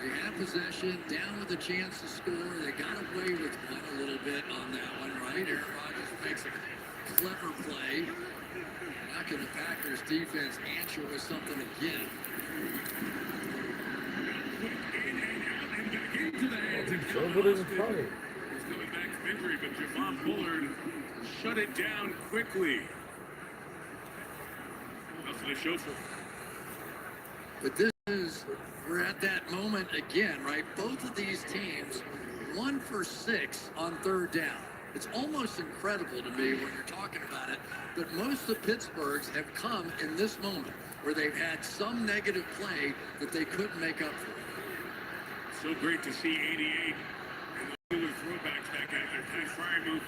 They had possession, down with a chance to score. They got away with one a little bit on that one, right? Aaron Rodgers makes a clever play. How can the Packers defense answer with something again? He's coming back from injury, but Javon Bullard shut it down quickly. Nothing to show for it. But this is, we're at that moment again, right? Both of these teams, 1 for 6 on third down. It's almost incredible to me when you're talking about it, but most of Pittsburgh's have come in this moment where they've had some negative play that they couldn't make up for. So great to see 88 and the Steelers throwbacks back out there. Ty Freiermuth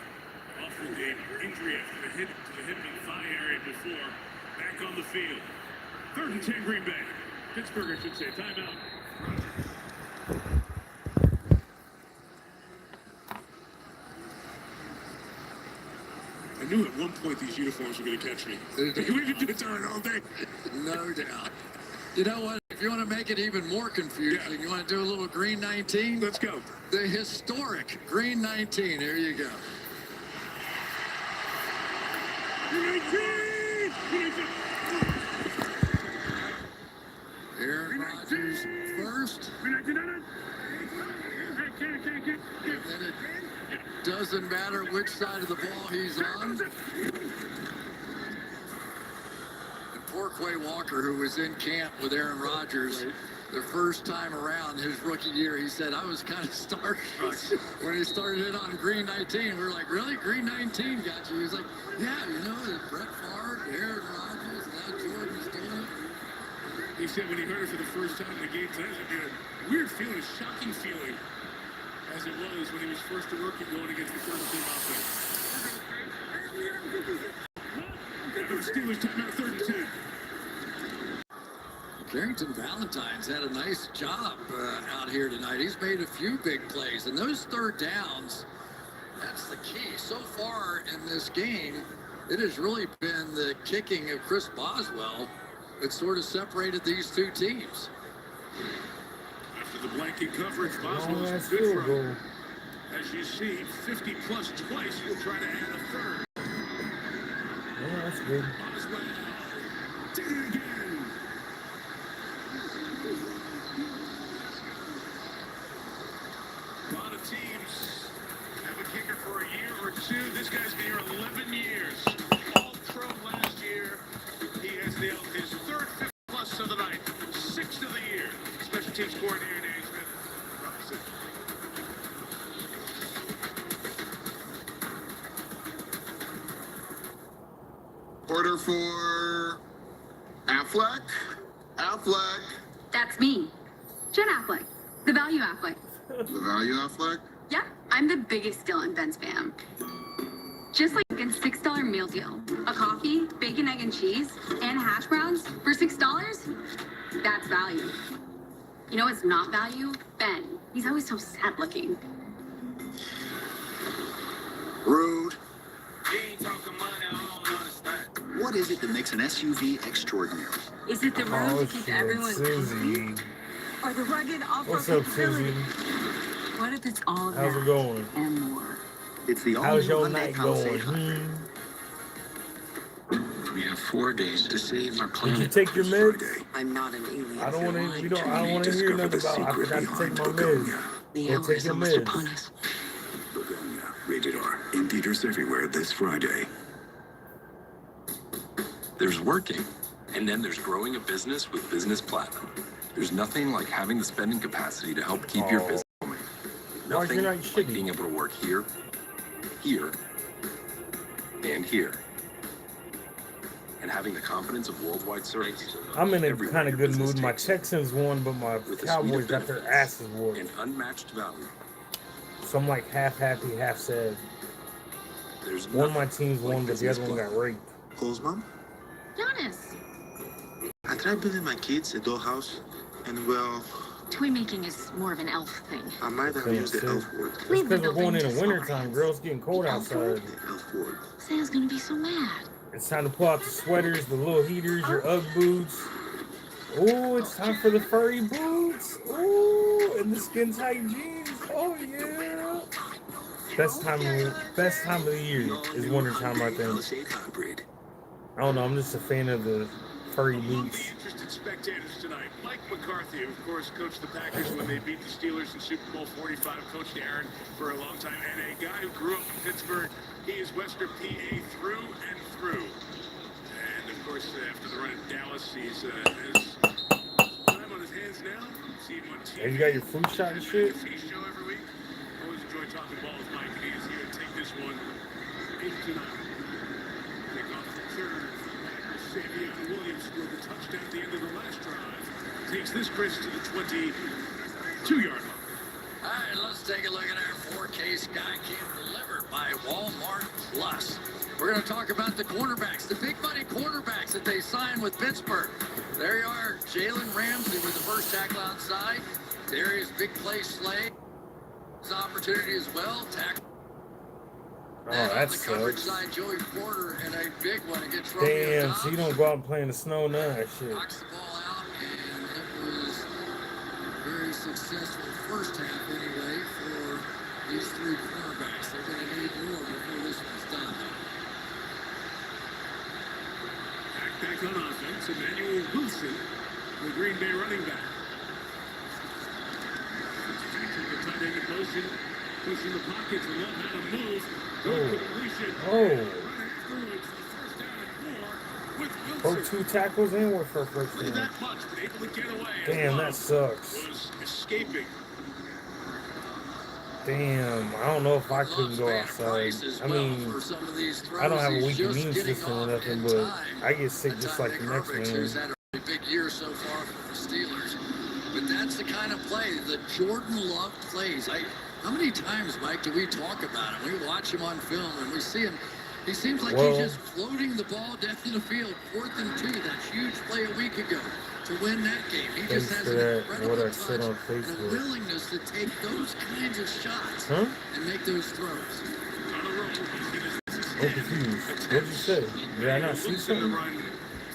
off with the injury after the hit to the hip and thigh area before. Back on the field. 3rd and 10 Green Bay. Pittsburgh, I should say. Timeout. I knew at one point these uniforms were going to catch me. We could do it all day. No doubt. You know what? If you want to make it even more confusing, you want to do a little green 19? Let's go. The historic green 19. There you go. Green 19! Aaron Rodgers first. And then it doesn't matter which side of the ball he's on. And poor Quay Walker, who was in camp with Aaron Rodgers the first time around his rookie year, he said, I was kind of starstruck when he started it on green 19. We were like, really? Green 19 got you? He's like, yeah, you know, Brett Favre, Aaron Rodgers, now Jordan's doing it. He said when he heard it for the first time in the game tonight, it was a weird feeling, a shocking feeling, as it was when he was first to rookie going against the first team offense. Steelers timeout 3rd and 10. Carrington Valentine's had a nice job out here tonight. He's made a few big plays, and those third downs, that's the key. So far in this game, it has really been the kicking of Chris Boswell that sort of separated these two teams. After the blanket coverage, Boswell's good from, as you see, 50 plus twice. He'll try to add a third. Yeah, that's good. Boswell did it again. A lot of teams have a kicker for a year or two. This guy's been here 11 years. All-Pro last year. He has nailed his 3rd 50 plus of the night, 6th of the year. Special teams coordinator Danny Smith. Order for Affleck. Affleck. That's me, Jen Affleck, the value Affleck. The value Affleck? Yeah, I'm the biggest Dylan Benz fan. Just like a $6 meal deal. A coffee, bacon, egg, and cheese, and hash browns for $6? That's value. You know what's not value? Ben. He's always so sad looking. Rude. What is it that makes an SUV extraordinary? Is it the room to keep everyone cozy? Or the rugged off-road What's up, capability? Susie? What if it's all How's that it going? and more? It's the How's all-new your Hyundai night Palisade going? Hybrid. We have 4 days to save our planet. Did you take your meds? I'm not an alien. I don't want to. I don't want to hear nothing about. I forgot to take my meds. The Go hour take is your almost meds. upon us. Begonia, rated R. In theaters everywhere this Friday. There's working, and then there's growing a business with Business Platinum. There's nothing like having the spending capacity to help keep your business going. Nothing not like shitty? being able to work here, here, and here. And having the confidence of worldwide service. I'm in a everywhere kind of your good business mood. My takes you. Texans won, but my With a Cowboys suite of got their benefits asses whooped. and unmatched value. So I'm like half happy, half sad. There's One of my nothing teams like won, but the Business other one got Platinum. raped. Close, Mom? Giannis, I tried building my kids a dollhouse, and well, toy making is more of an elf thing. I might have used the elf word. It's Leave the because we're going building in to the winter small time, hands. girl. It's getting cold The elf word? outside. The elf word. Santa's gonna be so mad. It's time to pull out the sweaters, the little heaters, your Ugg boots. Oh, it's time for the furry boots. Oh, and the skin tight jeans. Oh yeah. Best time of the year is winter time, I think. Palisade hybrid. I don't know. I'm just a fan of the furry boots. Interested spectators tonight. Mike McCarthy, of course, coached the Packers when they beat the Steelers in Super Bowl 45. Coached Aaron for a long time, and a guy who grew up in Pittsburgh. He is Western PA through and through. And of course, after the run in Dallas, he's has time on his hands now. See him on TV. Hey, you got your food shot and shit? Show every week. Always enjoy talking ball with Mike, and he is here to take this one 8-9. Take off the third. Savion Williams scored the touchdown at the end of the last drive. Takes this, Chris, to the 22-yard line. All right, let's take a look at our 4K Sky Cam delivered by Walmart Plus. We're going to talk about the cornerbacks, the big money cornerbacks that they signed with Pittsburgh. There you are, Jalen Ramsey with the first tackle outside. Darius Big Play Slay. His opportunity as well. Tackle. Oh, And on that the coverage sucks. side, Joey Porter and a big one against Romeo Damn, Dobbs. so you don't go out and play in the snow, none of that shit. Knocks the ball out, and it was a very successful first half anyway for these three cornerbacks. They're going to need more before this one's done. Back on offense, Emmanuel Wilson, the Green Bay running back. The tight end in motion, pushing the pocket to love how to move. Oh. Oh, 2 tackles and went for a first down. That much, but able to get away. Damn, that sucks. Was escaping. Damn, I don't know if I couldn't go outside. I mean, I don't have a weak immune system or nothing, but I get sick just like the next Who's man. had a big year so far for the Steelers. But that's the kind of play that Jordan Love plays. How many times, Mike, do we talk about him? We watch him on film and we see him. He seems like he's just floating the ball down the field. 4th and 2, that huge play a week ago to win that game. He just has an incredible touch and a willingness to take those kinds of shots and make those throws. I'm confused. What'd you say? Did I not see something?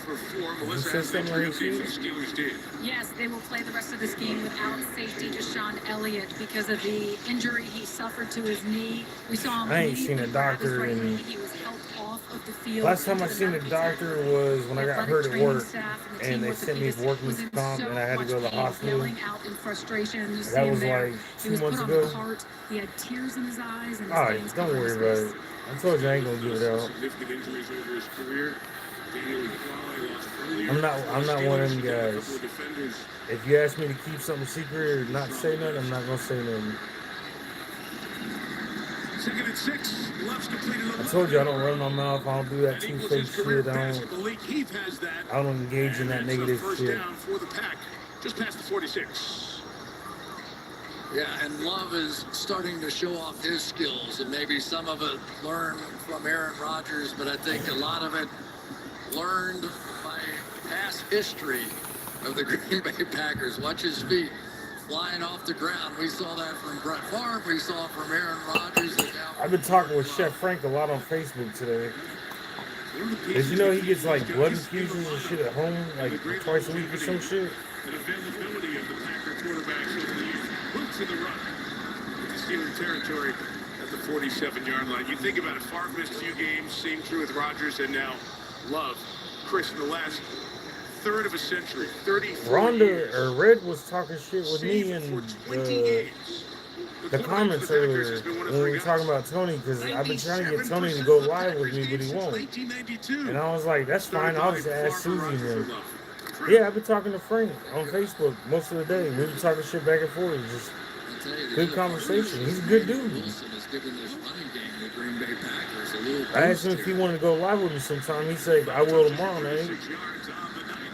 You said something right here? Yes, they will play the rest of this game without safety Deshaun Elliott because of the injury he suffered to his knee. We saw him. I ain't seen a doctor in. He was helped off of the field. Last time I seen a doctor was when I got hurt at work, and they sent me to workman's comp, and I had to go to the hospital. That was like 2 months ago. He had tears in his eyes. And All right, don't worry about it. I told you I ain't gonna give it out. Significant injuries over his career. I'm not one of them guys. If you ask me to keep something secret or not say nothing, I'm not gonna say nothing. 2nd and 6. Love's completed. I told you I don't run my mouth. I don't do that two-faced shit. I don't engage in that negative shit. Down for the Pack, just past the 46. Yeah, and Love is starting to show off his skills, and maybe some of it learned from Aaron Rodgers, but I think a lot of it learned by past history of the Green Bay Packers. Watch his feet flying off the ground. We saw that from Brett Favre. We saw it from Aaron Rodgers. I've been talking with Chef Frank a lot on Facebook today. Did you know he gets like blood infusions and shit at home, like twice a week or some shit? And availability of the Packer quarterbacks over the years. Boots in the run. Into Steeler territory at the 47-yard line. You think about it, Favre missed a few games, same true with Rodgers, and now Love. Chris, in the last third of a century, 34 years. Red was talking shit with me in the comments earlier when we were talking about Tony, because I've been trying to get Tony to go live with me, but he won't. And I was like, that's fine, I'll just ask Susie and them. Yeah, I've been talking to Frank on Facebook most of the day. We've been talking shit back and forth. Just good conversation. He's a good dude. I asked him if he wanted to go live with me sometime. He said, I will tomorrow night.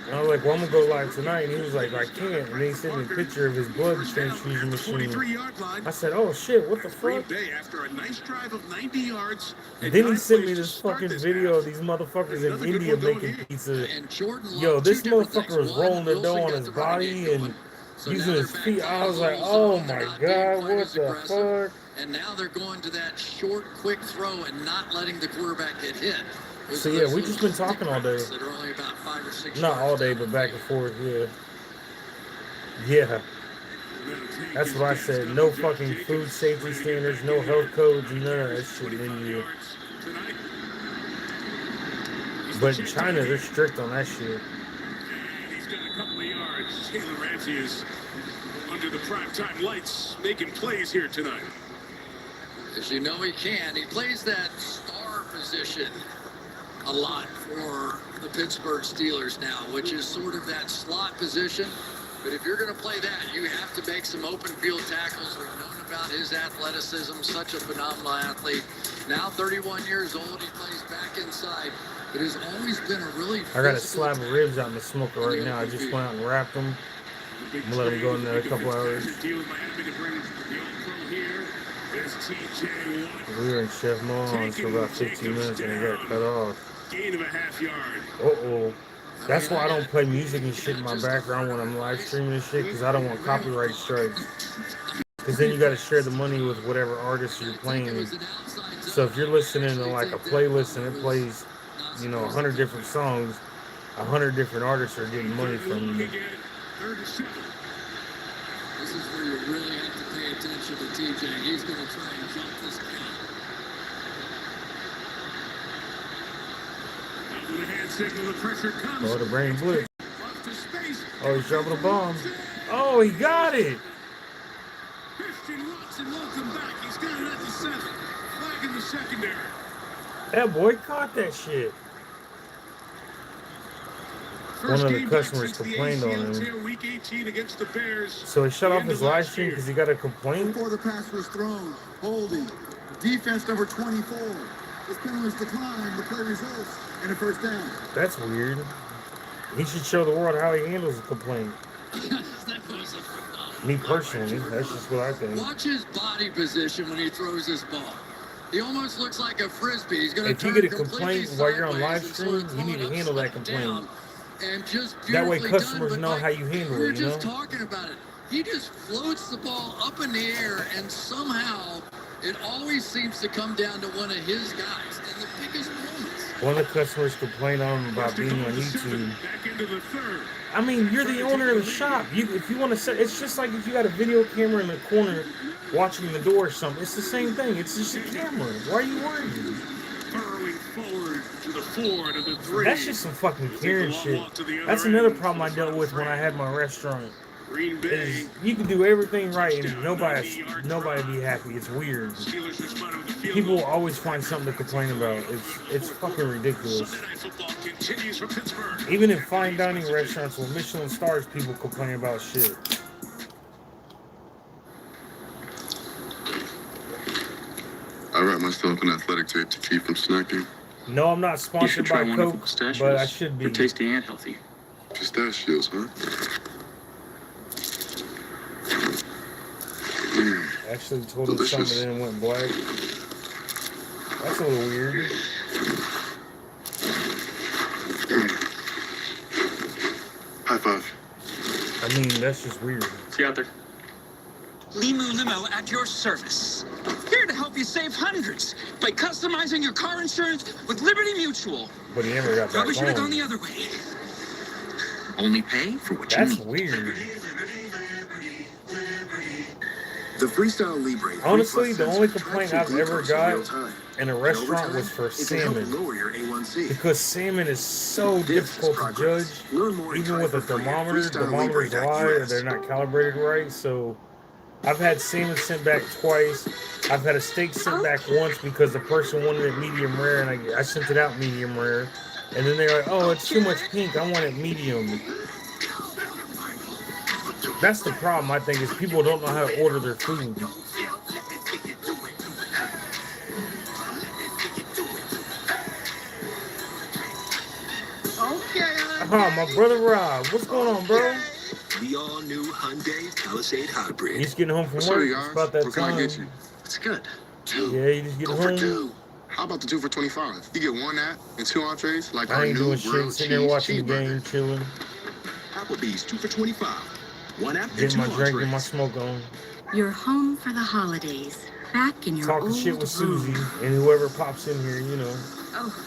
And I was like, well, I'm going to go live tonight. And he was like, I can't. And then he sent me a picture of his blood transfusion machine. I said, oh, shit, what the fuck? And then he sent me this fucking video of these motherfuckers in India making pizza. Yo, this motherfucker was rolling the dough on his body and using his feet. I was like, oh, my God, what the fuck? And now they're going to that short, quick throw and not letting the quarterback get hit. So yeah, we just been talking all day. That are only about 5 or 6 Not all yards day, but back and forth, yeah. Yeah. That's what I said. No fucking food safety standards, no health codes, none of that shit in you. But in China, they're strict on that shit. And he's got a couple of yards. Jalen Ramsey is under the primetime lights, making plays here tonight. As you know he can. He plays that star position a lot for the Pittsburgh Steelers now, which is sort of that slot position. But if you're going to play that, you have to make some open field tackles. We've known about his athleticism, such a phenomenal athlete. Now 31 years old, he plays back inside. It has always been a really I got a slab of ribs out in the smoker right now. I just went out and wrapped them. I'm gonna let them go in there a couple hours. We were in Chef Mohan's for about 15 minutes and it got cut off. Gain of a half yard. Uh-oh. That's why I don't play music and shit in my background when I'm live streaming and shit, because I don't want copyright strikes. Because then you got to share the money with whatever artist you're playing. So if you're listening to like a playlist and it plays, you know, 100 different songs, 100 different artists are getting money from you. This is where you really have to pay attention to TJ. He's going to try and jump this count. The hand signal, the pressure comes. Oh, the brain blitz. Oh, he's dropping a bomb. Oh, he got it. Christian Watson, welcome back. He's got it at the 7. Flag in the secondary. That boy caught that shit. One of the customers complained on him. Week 18 against the Bears. So he shut off his live stream because he got a complaint? Before the pass was thrown, holding. Defense number 24. His penalties decline. The play results in a first down. That's weird. He should show the world how he handles a complaint. Me personally, that's just what I think. Watch his body position when he throws his ball. He almost looks like a frisbee. He's going If you get a complaint while you're on live stream, you need to handle that complaint. And just that way customers done, know like, how you handle we were it, you know? just talking about it. He just floats the ball up in the air, and somehow it always seems to come down to one of his guys in the biggest moments. One of the customers complained on him about being on YouTube. I mean, you're the owner of the shop. If you want to say, it's just like if you got a video camera in the corner watching the door or something. It's the same thing. It's just a camera. Why are you worried? Burrowing forward to the 4 to the 3. That's just some fucking Karen shit. That's another problem I dealt with when I had my restaurant. Green Bay. You can do everything right and nobody be happy. It's weird. People will always find something to complain about. It's fucking ridiculous. Even in fine dining restaurants with Michelin stars, people complain about shit. I wrap myself in athletic tape to keep from snacking. No, I'm not sponsored by Coke, but I should be. They're tasty and healthy. Pistachios, huh? Actually told us some of them went black. That's a little weird. High five. I mean, that's just weird. See you out there. Limu Limo at your service. Here to help you save hundreds by customizing your car insurance with Liberty Mutual. But he never got back Probably should have gone home. the other way. Only pay for what you That's need. weird. The Freestyle Libre. Honestly, the only complaint I've ever got in a restaurant was for salmon. Lower your A1C. Because salmon is so difficult to judge. Even with a thermometers lie or they're not calibrated right. So I've had salmon sent back twice. I've had a steak sent back once because the person wanted it medium rare and I sent it out medium rare. And then they're like, oh, it's too much pink. I want it medium. That's the problem, I think, is people don't know how to order their food. My brother Rob. What's going on, bro? The all-new Hyundai Palisade Hybrid. He's getting home from work. It's about that time. It's good. Yeah, you just get home. How about the 2 for $25? You get one that and 2 entrees, like I our ain't new doing shit. Sitting there watching the game, chilling. Applebee's 2 for $25. One app and Getting 2 my drink and my entrees. smoke on. You're home for the holidays. Back in your Talking shit with Susie and whoever pops in here, you know. Oh.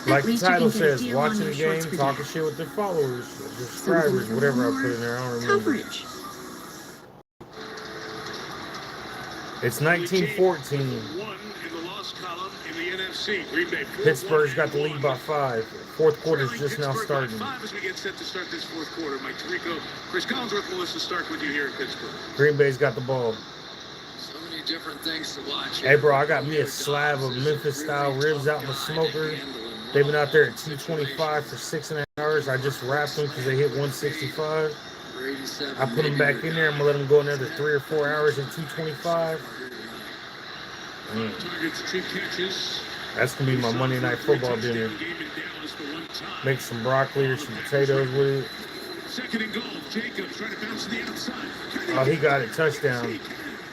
Like the least you title can get a says, deal on watching your the game, shorts for talking shit with their followers, subscribers, whatever I put in there. I don't remember. Coverage. It's 19-14. One in the loss column in the NFC. Green Bay 4-1 Pittsburgh's got the lead by 5. Fourth quarter's just now Pittsburgh starting. by 5 as we get set to start this fourth quarter. Mike Tirico, Chris Collinsworth, Melissa Stark with you here in Pittsburgh. Green Bay's got the ball. So many different things to watch. Hey, bro, I got me a slab of Memphis-style ribs out in the smoker. They've been out there at 225 for 6.5 hours. I just wrapped them because they hit 165. I put them back in there. I'm going to let them go another 3 or 4 hours at 225. Targets, 2 catches. That's going to be my Monday Night Football dinner. Make some broccoli or some potatoes with it. Second and goal. Jacobs trying to bounce to the outside. Oh, he got it. Touchdown.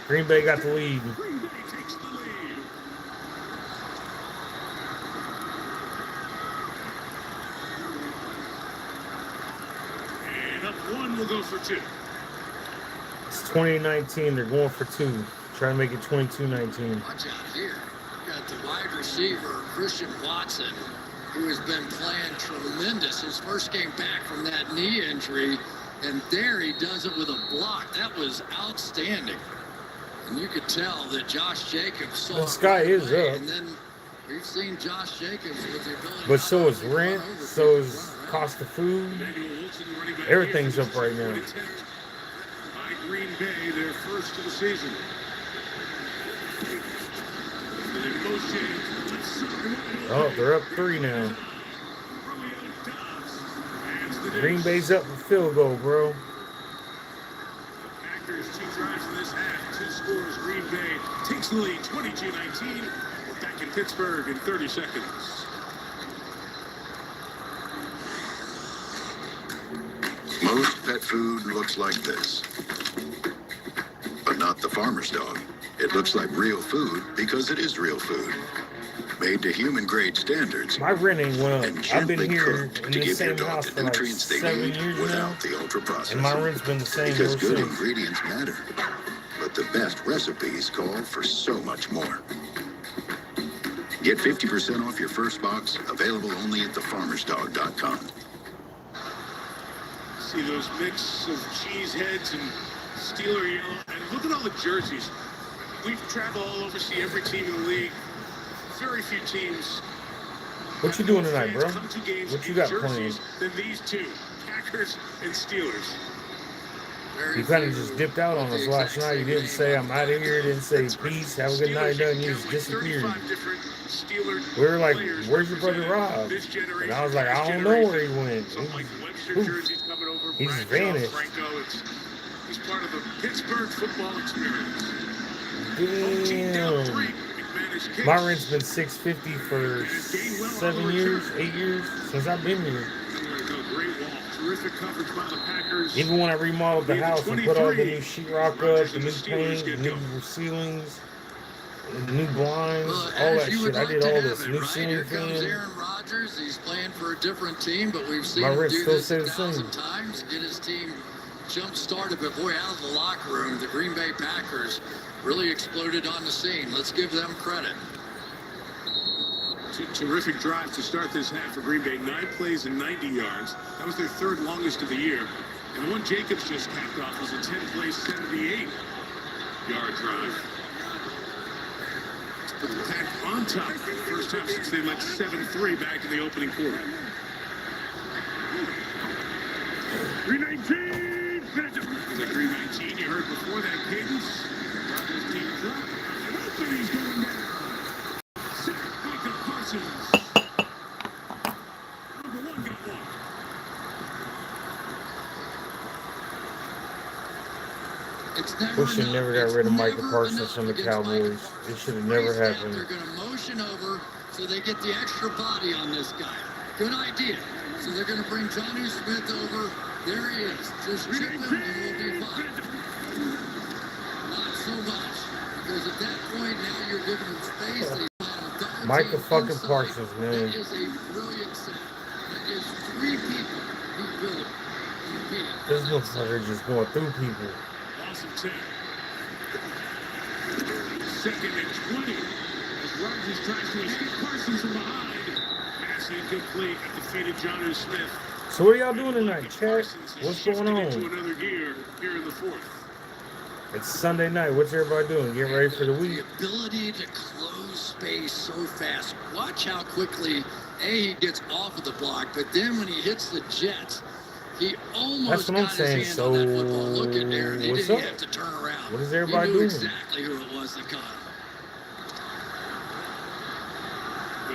Green Bay got the lead. Green Bay takes the lead. And up 1 will go for 2. It's 2019. They're going for 2. Trying to make it 22-19. Watch out here. You got the wide receiver, Christian Watson, who has been playing tremendous. His first game back from that knee injury, and there he does it with a block. That was outstanding. And you could tell that Josh Jacobs saw The sky is up. And then we've seen Josh Jacobs with the ability But so is rent, so is cost of food. Everything's up right now. By Green Bay, their first of the season. Oh, they're up 3 now. Green Bay's up for field goal, bro. The Packers 2 drives in this half, 2 scores. Green Bay takes the lead, 22-19. We're back in Pittsburgh in 30 seconds. Most pet food looks like this. But not the farmer's dog. It looks like real food because it is real food. Made to human-grade standards. My rent ain't went And up. I've been gently here cooked in to the give your same dog house the for like nutrients they 7 need years now. without the ultra-processed. And my rent's been the same Because ever good since. ingredients matter. But the best recipes call for so much more. Get 50% off your first box, available only at thefarmersdog.com. See those mix of cheese heads and Steeler yellow. And look at all the jerseys. We've traveled all over, see every team in the league. Very few teams. What you doing tonight, bro? Come to games What you in got jerseys planned? Than these two, Packers and Steelers. You kind of just dipped out on us last night. You didn't say I'm out of here. Didn't say peace. Have a good night. Nothing. You just disappeared. We were like, "Where's your brother Rob?" And I was like, "I don't know where he went." He's vanished. He's part of the Pittsburgh football experience. Damn. My rent's been $650 for 7 years, 8 years since I've been here. Terrific coverage by the Packers. Even when I remodeled the house and put all the new sheetrock up, the new paint, the new ceilings, the new blinds, all that shit. I did all this. New ceiling fan. Aaron Rodgers. He's playing for a different team, but we've seen My him rent do still this stays the 1,000 same. times. Get his team jump-started, but boy, out of the locker room, the Green Bay Packers really exploded on the scene. Let's give them credit. Terrific drive to start this half for Green Bay. 9 plays and 90 yards. That was their 3rd longest of the year. And the one Jacobs just capped off was a 10-play, 78-yard drive. Put the Pack on top for the first time since they led 7-3 back in the opening quarter. 319! The 319 you heard before that cadence. Rodgers deep drop. And opening's going down. We should never got rid of Micah Parsons from the Cowboys. It should have never happened. They're going to motion over so they get the extra body on this guy. Good idea. So they're going to bring Jonnu Smith over. There he is. Just chip him and we'll be fine. Not so much. Because at that point, now you're giving him space. Micah fucking Parsons, man. That is a brilliant set. That is 3 people who built it. This motherfucker just going through people. Loss of 10. 2nd and 20. As Rodgers tries to escape Parsons from behind. Pass incomplete at the feet of Jonnu Smith. So what are y'all doing tonight, chat? What's going on? Into another gear here in the 4th. It's Sunday night. What's everybody doing? Getting ready for the The week? ability to close space so fast. Watch how quickly he gets off of the block, but then when he hits the Jets, he almost That's what I'm got saying. his hand So, on that football. Look at there. He what's didn't up? have to turn around. What is everybody he knew doing? exactly who it was that caught him.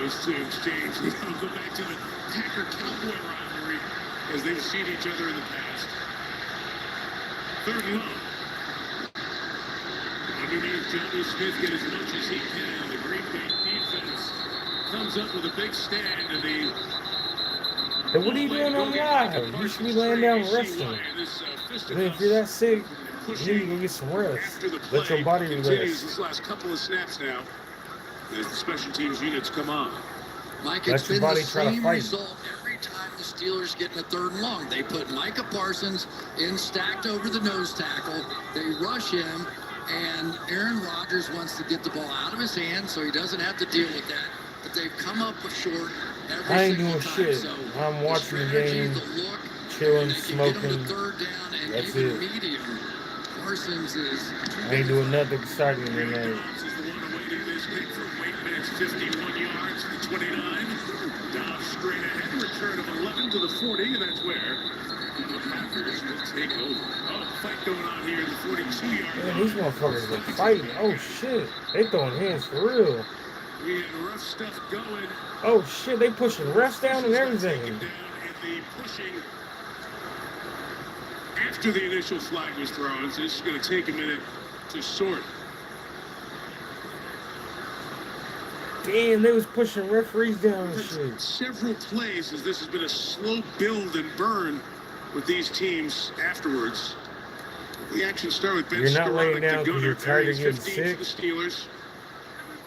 Those two exchange. I'll go back to the Packer-Cowboy rivalry as they've seen each other in the past. Third and long. Underneath, Jonnu Smith get as much as he can. The Green Bay defense comes up with a big stand to the... Hey, what are you doing on live? You should be laying down resting. I mean, if you're that sick, you need to go get some rest. Let your body continues relax. this last couple of snaps now as the special teams units come on. Mike, Let it's your been body the try to same fight. result every time the Steelers get in a third and long. They put Micah Parsons in stacked over the nose tackle. They rush him, and Aaron Rodgers wants to get the ball out of his hand so he doesn't have to deal with that. But they've come up short every I ain't single doing time. shit. So I'm watching the strategy, game, the look, chilling, and they can get him smoking. to third down, and That's even it. medium. Parsons is... I ain't doing nothing exciting tonight. Dobbs is the one awaiting this kick from Waitman's 51 yards to the 29. Dobbs straight ahead, return of 11 to the 40, and that's where the Packers will take over. Oh, fight going on here in the 42-yard Man, line. these motherfuckers are fighting. Oh shit. They throwing hands for real. We had rough stuff going. Oh shit, they pushing refs down and everything. Taken down in the pushing after the initial flag was thrown, so this is going to take a minute to sort. Damn, they was pushing referees down and shit. Several plays as this has been a slow build and burn with these teams afterwards. The action started with Ben You're not laying Skoranek down to 'cause Gunner, you're tired of Arians getting 15 for the Steelers.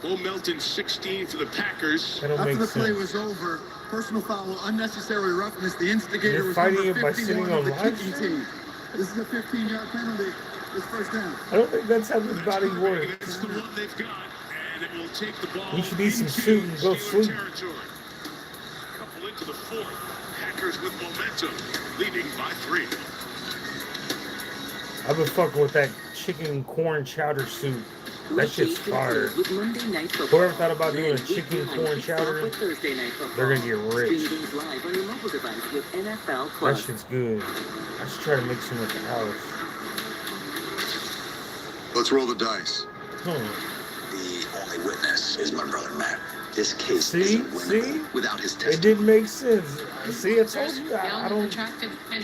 Bo Melton 16 for the Packers. That don't After make the play sense. was over, personal foul, unnecessary roughness. The instigator You're was fighting number it by 51 sitting of the on live kicking stream? team. This is a 15-yard penalty. It's first down. I don't think that's how this body That's works. the one they've got, and it will take the ball You should eat some into soup and go Steeler sleep. territory. Couple into the fourth. Packers with momentum, leading by 3. I've been fucking with that chicken corn chowder soup. That shit's fire. Whoever thought about doing a chicken corn chowder, they're gonna get rich. That shit's good. I should try to make some at the house. Let's roll the dice. Hmm. The only witness is my brother Matt. This case See? isn't winnable See? without his It testimony. didn't make sense. See, I told you. I don't.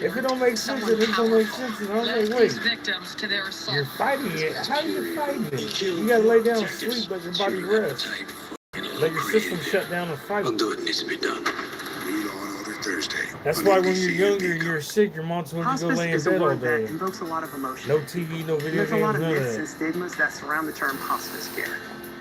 If it don't make sense, then it don't make sense. And I was like, wait, victims to their assault. you're fighting it. How are you fighting it? You gotta lay down and sleep, let your body rest. Let your system shut down and fight. We'll do what needs to be done. Meet on other Thursday. That's why when you're younger, you're sick, your mom told you to go lay in bed all day. Invokes a lot of emotion. No TV, no video There's games, a lot of none of myths and that. stigmas that surround the term hospice care.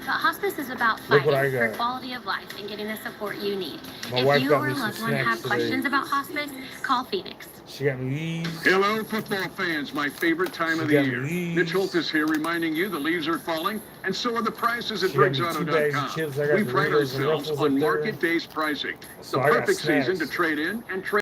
But hospice is about Look what I fighting for got. quality of life and getting the support you need. My If wife you got or me a some loved one snacks have today. questions about hospice, call Phoenix. She got me these. Hello, football fans. My favorite time of She the got year. me Mitch these. Holt is here reminding you the leaves are falling, and so are the prices at She got me 2 bags of chips. BriggsAuto.com. I We got pride Doritos and ourselves Ruffles on up there. market-based pricing. So the I got perfect season to snacks. trade in and trade.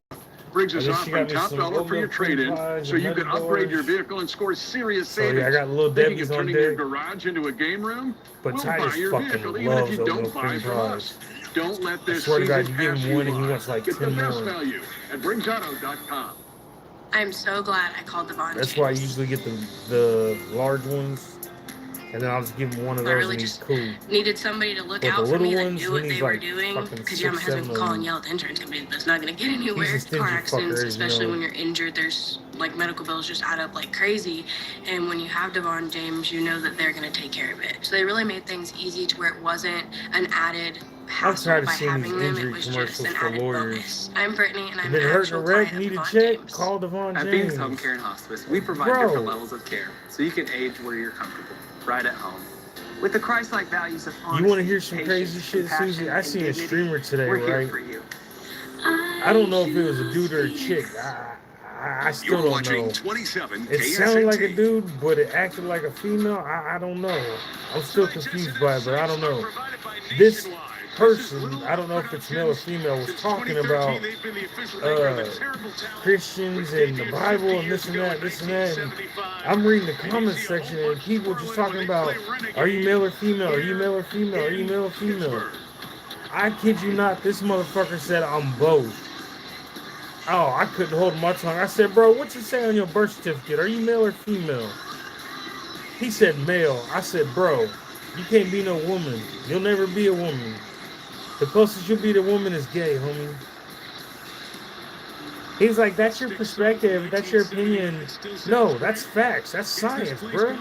Briggs is And then she offering got me top some dollar for your oatmeal cream trade-in, pies so and you can nutty upgrade bars. your vehicle and score serious So savings. yeah, I got little Thinking Debbie's of on turning your deck. garage into a game room? But We'll Titus buy your fucking vehicle, even if loves you oatmeal don't buy cream from pies. us. Don't let I this swear to God, season you give pass him one you and he by. wants like Get the 10 best more. value at BriggsAuto.com. I'm so glad I called Devon. That's why I usually get the large ones. And then I'll just give him one of I those really and he's just cool. needed somebody to look But the out for little me that ones, knew what he needs they were like doing. fucking Because 6, my 7 husband of will call them. and yell at the insurance company, but it's not going to get anywhere. He's a stingy Car accidents, fucker, especially you when know. you're injured, there's like medical bills just add up like crazy. And when you have Devon James, you know that they're going to take care of it. So they really made things easy to where it wasn't an added I'm hassle tired of by seeing these having them. It injury was just commercials an for added lawyers. bonus. I'm Brittany, and You've I'm been an hurt in actual a wreck, client of need a Devon check? James. Call Devon At James. Phoenix Home Care and Hospice, we provide Bro. different levels of care, so you can age where you're comfortable, right at home. With the Christ-like values of You honesty, want to hear some patience, crazy shit, compassion, Susie? I and seen a dignity, streamer today, we're here right? for you. I don't know if it was a dude or a chick. I still You're don't watching know. 27 It sounded like a KSNT. dude, but it acted like a female. I don't know. I'm still confused by it, but I don't know. This person, I don't know if it's male or female, was talking about Christians and the Bible and this and that, and I'm reading the comments section and people just talking about, are you male or female? Are you male or female? Are you male or female? I kid you not, this motherfucker said I'm both. Oh, I couldn't hold my tongue. I said, bro, what you say on your birth certificate? Are you male or female? He said male. I said, bro, you can't be no woman. You'll never be a woman. The closest you'll be to woman is gay, homie. He's like, that's your perspective. That's your opinion. No, that's facts. That's science, bro.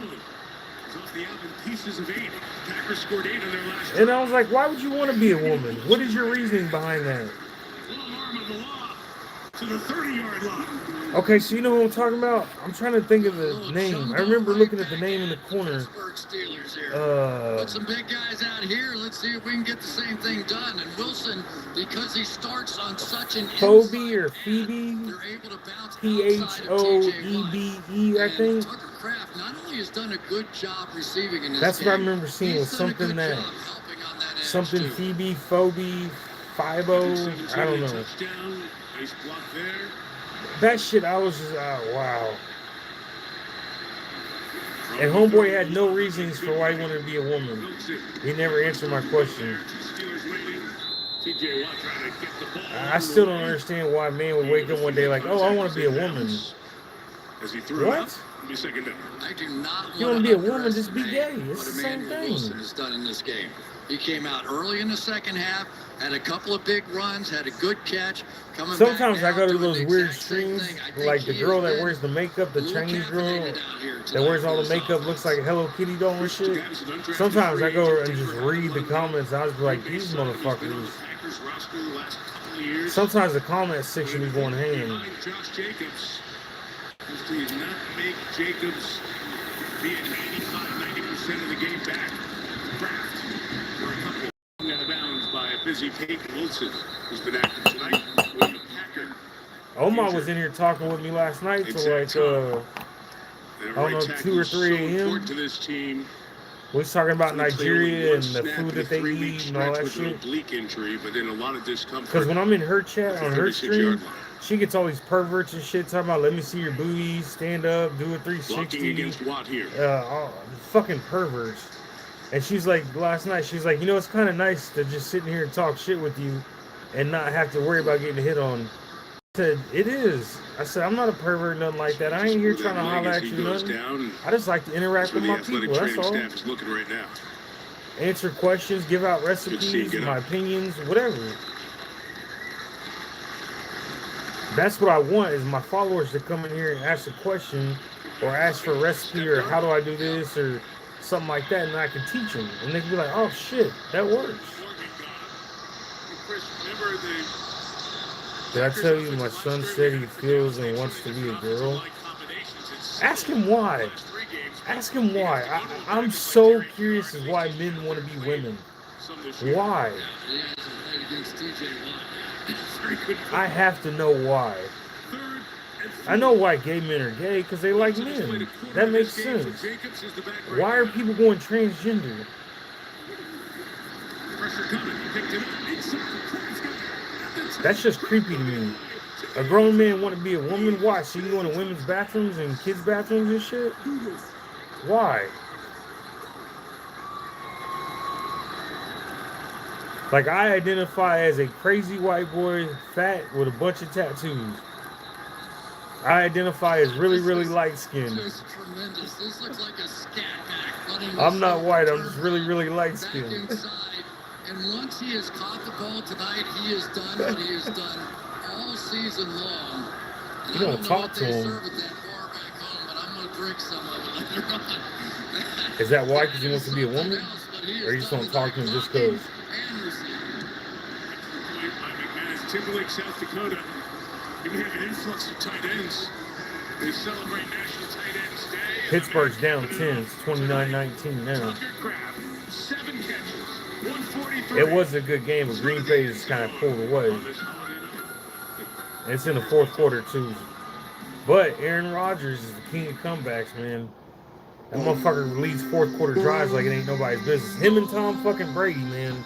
And I was like, why would you want to be a woman? What is your reasoning behind that? To the 30-yard line. Okay, so you know what I'm talking about? I'm trying to think of the name. I remember looking at the name in the corner. Put some big guys out here. Let's see if we can get the same thing done. And Wilson, because he starts on such an Phoebe or Phoebe, P-H-O-E-B-E, I think. Tucker Kraft not only has done a good job receiving in this That's game, what I remember seeing, was something that, something Phoebe, Phoebe, Fibo, I don't know. Nice block there. That shit, I was just, wow. And homeboy had no reasons for why he wanted to be a woman. He never answered my question. I still don't understand why a man would wake up one day like, oh, I want to be a woman. What? I do not You want to be a woman, just be gay. It's the same thing. Wilson has done in this game. He came out early in the second half, had a couple of big runs, had a good catch. Sometimes I go to those weird streams, like the girl that wears the makeup, the Chinese girl that wears all the makeup, looks like a Hello Kitty doll and shit. Sometimes I go and just read the comments. I was like, these motherfuckers. Sometimes the comment section is going ham. Josh Jacobs. Please not make Jacobs be at 85-90% of the game back. Kraft for a couple out of bounds by a busy Peyton Wilson, who's been active tonight. William Packer. Omar was in here talking with me last night till like, I don't know, 2 or 3 a.m. To this team. We was talking about Nigeria and the food that they eat and all that shit. Because when I'm in her chat on her stream, she gets all these perverts and shit talking about, let me see your booties, stand up, do a 360. Fucking perverts. And she's like, last night, she's like, you know, it's kind of nice to just sit in here and talk shit with you and not have to worry about getting hit on. I said, it is. I said, I'm not a pervert, nothing like that. I ain't here trying to holler at you, nothing. I just like to interact with my people, that's all. Answer questions, give out recipes, my opinions, whatever. That's what I want, is my followers to come in here and ask a question or ask for a recipe or how do I do this or something like that, and I can teach them. And they can be like, oh shit, that works. Did I tell you my son said he feels and wants to be a girl? Ask him why. Ask him why. I'm so curious as why men want to be women. Why? I have to know why. I know why gay men are gay, because they like men. That makes sense. Why are people going transgender? That's just creepy to me. A grown man want to be a woman? Why? So you go into women's bathrooms and kids' bathrooms and shit? Why? Like, I identify as a crazy white boy, fat, with a bunch of tattoos. I identify as really, really light-skinned. I'm not white, I'm just really, really light-skinned. And once he has caught the ball tonight, he has done what he has done all season long. And You don't talk to him. serve at that bar back home, but I'm going to drink some of it later on. Is that why? Because he wants to be a woman? Or you just don't talk to him just because? Timberlake, South Dakota. You have an influx of tight ends. They celebrate National Tight Ends Day. Pittsburgh's down 10. It's 29-19 now. 7 catches, 143. It was a good game, but Green Bay just kind of pulled away. It's in the fourth quarter, too. But Aaron Rodgers is the king of comebacks, man. That motherfucker leads fourth quarter drives like it ain't nobody's business. Him and Tom fucking Brady, man.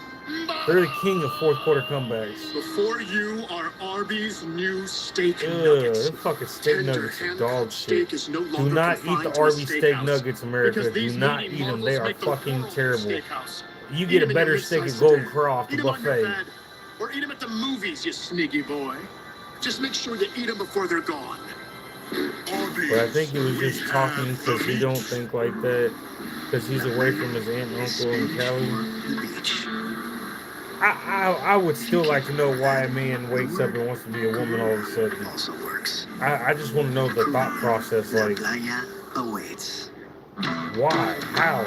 They're the king of fourth quarter comebacks. Before you are Arby's new steak Ugh, nuggets. them fucking steak Tender nuggets are hand dog steak shit. is no Do longer not eat confined the to a Arby's steak steakhouse. nuggets, America. Because Do these not meaty eat them. marvels They are make the fucking world's terrible. steakhouse. You Eat get a 'em in your better steak mid-size at Golden sedan. Crow off the Eat 'em on your buffet. bed, or eat them at the movies, you sneaky boy. Just make sure you eat them before they're gone. Arby's. But I think he was just talking because he don't think like that. Because he's away from his aunt and uncle in Cali. I would still like to know why a man wakes up and wants to be a woman all of a sudden. Also works. I just want to know the thought process. Like, Playa awaits. why? How?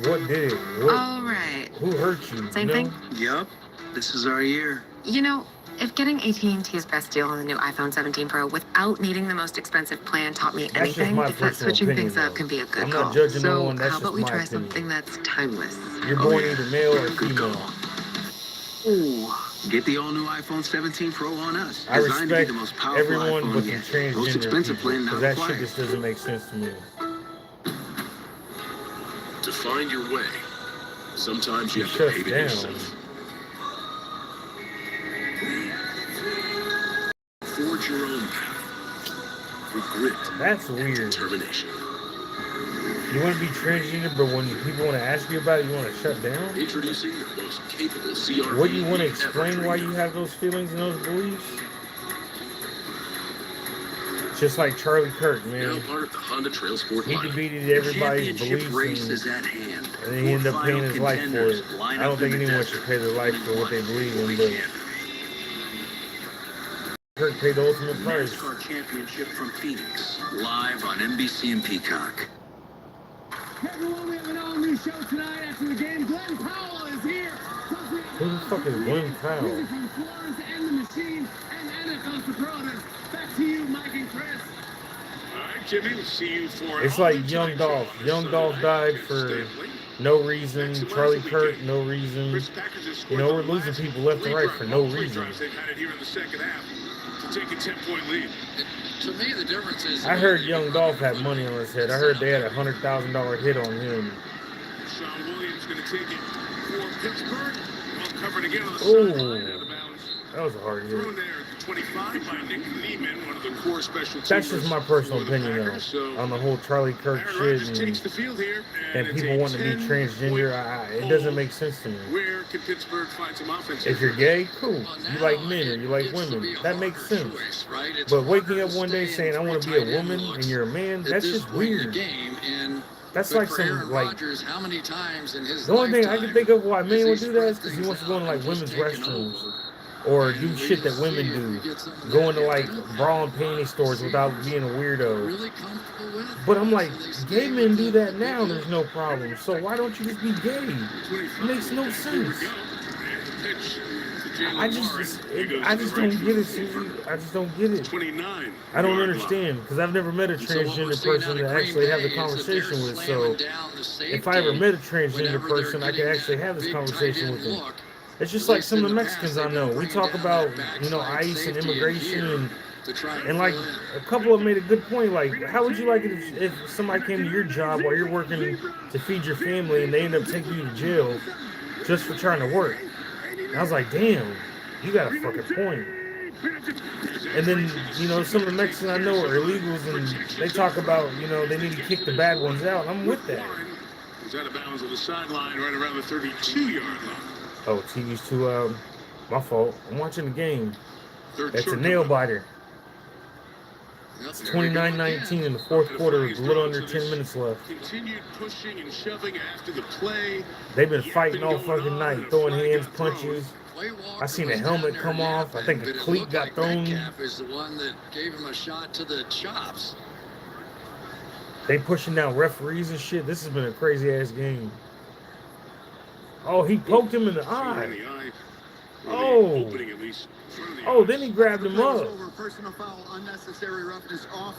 What did it? What, All right. who hurt you? Same you know? thing? Yup. This is our year. You know, if getting AT&T's best deal on the new iPhone 17 Pro without needing the most expensive plan taught me That's just anything, my it's that personal switching opinion, things up though. can be a good I'm call. not judging no So one, that's how about just we my try opinion. something that's timeless? You're born either male or female. Ooh. Get the all-new iPhone 17 Pro on us. I Designed to be respect the most powerful everyone iPhone but the yet. Most transgender expensive people, plan now because that shit required. just doesn't make sense to me. To find your way, sometimes you He have to shuts pave it down. yourself. Forge your own path with grit That's and weird. determination. You want to be transgender, but when people want to ask you about it, you want to shut down? Introducing the most capable CRV. What do you want to ever explain why you dreamed have those feelings and those beliefs? Just like Charlie Kirk, of. man. Now part of the Honda Trail Sport He lineup. defeated everybody's Championship race beliefs is at hand. and then he ended up paying his life for it. I don't think anyone should pay their life for what they believe in, but Kirk paid the ultimate price. NASCAR Championship from Phoenix, live on NBC and Peacock. Everyone, we have an all-new show tonight after the game. Glenn Powell is here. Who the fuck is Glenn Powell? Music from Florence and the Machine and NFL Supporters. Back to you, Mike and Chris. All right, Jimmy, we'll see you for It's like Young Dolph. Young Dolph died for no reason. Charlie Kirk, no reason. You know, we're losing people left and right for no reason. They've had it here in the second half to take a 10-point lead. To me, the difference is. I heard Young Dolph had money on his head. I heard they had a $100,000 hit on him. Sean Williams going to take it for Pittsburgh. Well covered again on the Ooh. sideline. Out of bounds. That was a hard hit. Thrown there at the 25 by Nick Neiman, one of the core special teamers. That's just my personal for the opinion, Packers. So though, on the whole Charlie Kirk Aaron shit Rodgers takes the and field here, it's people a wanting to be 10-point transgender. It doesn't make sense to me. Where can Pittsburgh find some offense? If you're gay, cool. You like men or you like women. That makes sense. But waking up one day saying I want to be a woman and you're a man, that's just weird. That's like some like. How many times in his The only thing I lifetime can think of why men has would he do that is spread because he things wants to go out into like and just women's taken restrooms over? or And do we shit that see women if do. we get some of Go that into like together. bra and panty stores without being a weirdo. Really comfortable with. But I'm like, gay men do that now. There's no problem. So why don't you just be gay? It makes no sense. I just don't get it, Susie. I just don't get it. 29. I don't understand because I've never met a transgender person to actually have the conversation with. So if I ever met a transgender person, I could actually have this conversation with them. It's just like some of the Mexicans I know. We talk about, you know, ICE and immigration and like a couple of them made a good point. Like, how would you like it if somebody came to your job while you're working to feed your family and they end up taking you to jail just for trying to work? And I was like, damn, you got a fucking point. And then, you know, some of the Mexicans I know are illegals and they talk about, you know, they need to kick the bad ones out. I'm with that. He's out of bounds on the sideline right around the 32-yard line. Oh, TV's too, my fault. I'm watching the game. Third That's a short nail down. biter. It's 29-19 in the fourth quarter with a little under 10 minutes left. Continued pushing and shoving after the play. They've been fighting all fucking night, throwing hands, punches. I seen a helmet come off. I think a cleat got thrown. Metcalf is the one that gave him a shot to the chops. They pushing down referees and shit. This has been a crazy ass game. Oh, he poked him in the eye. Oh. Oh, then he grabbed him up.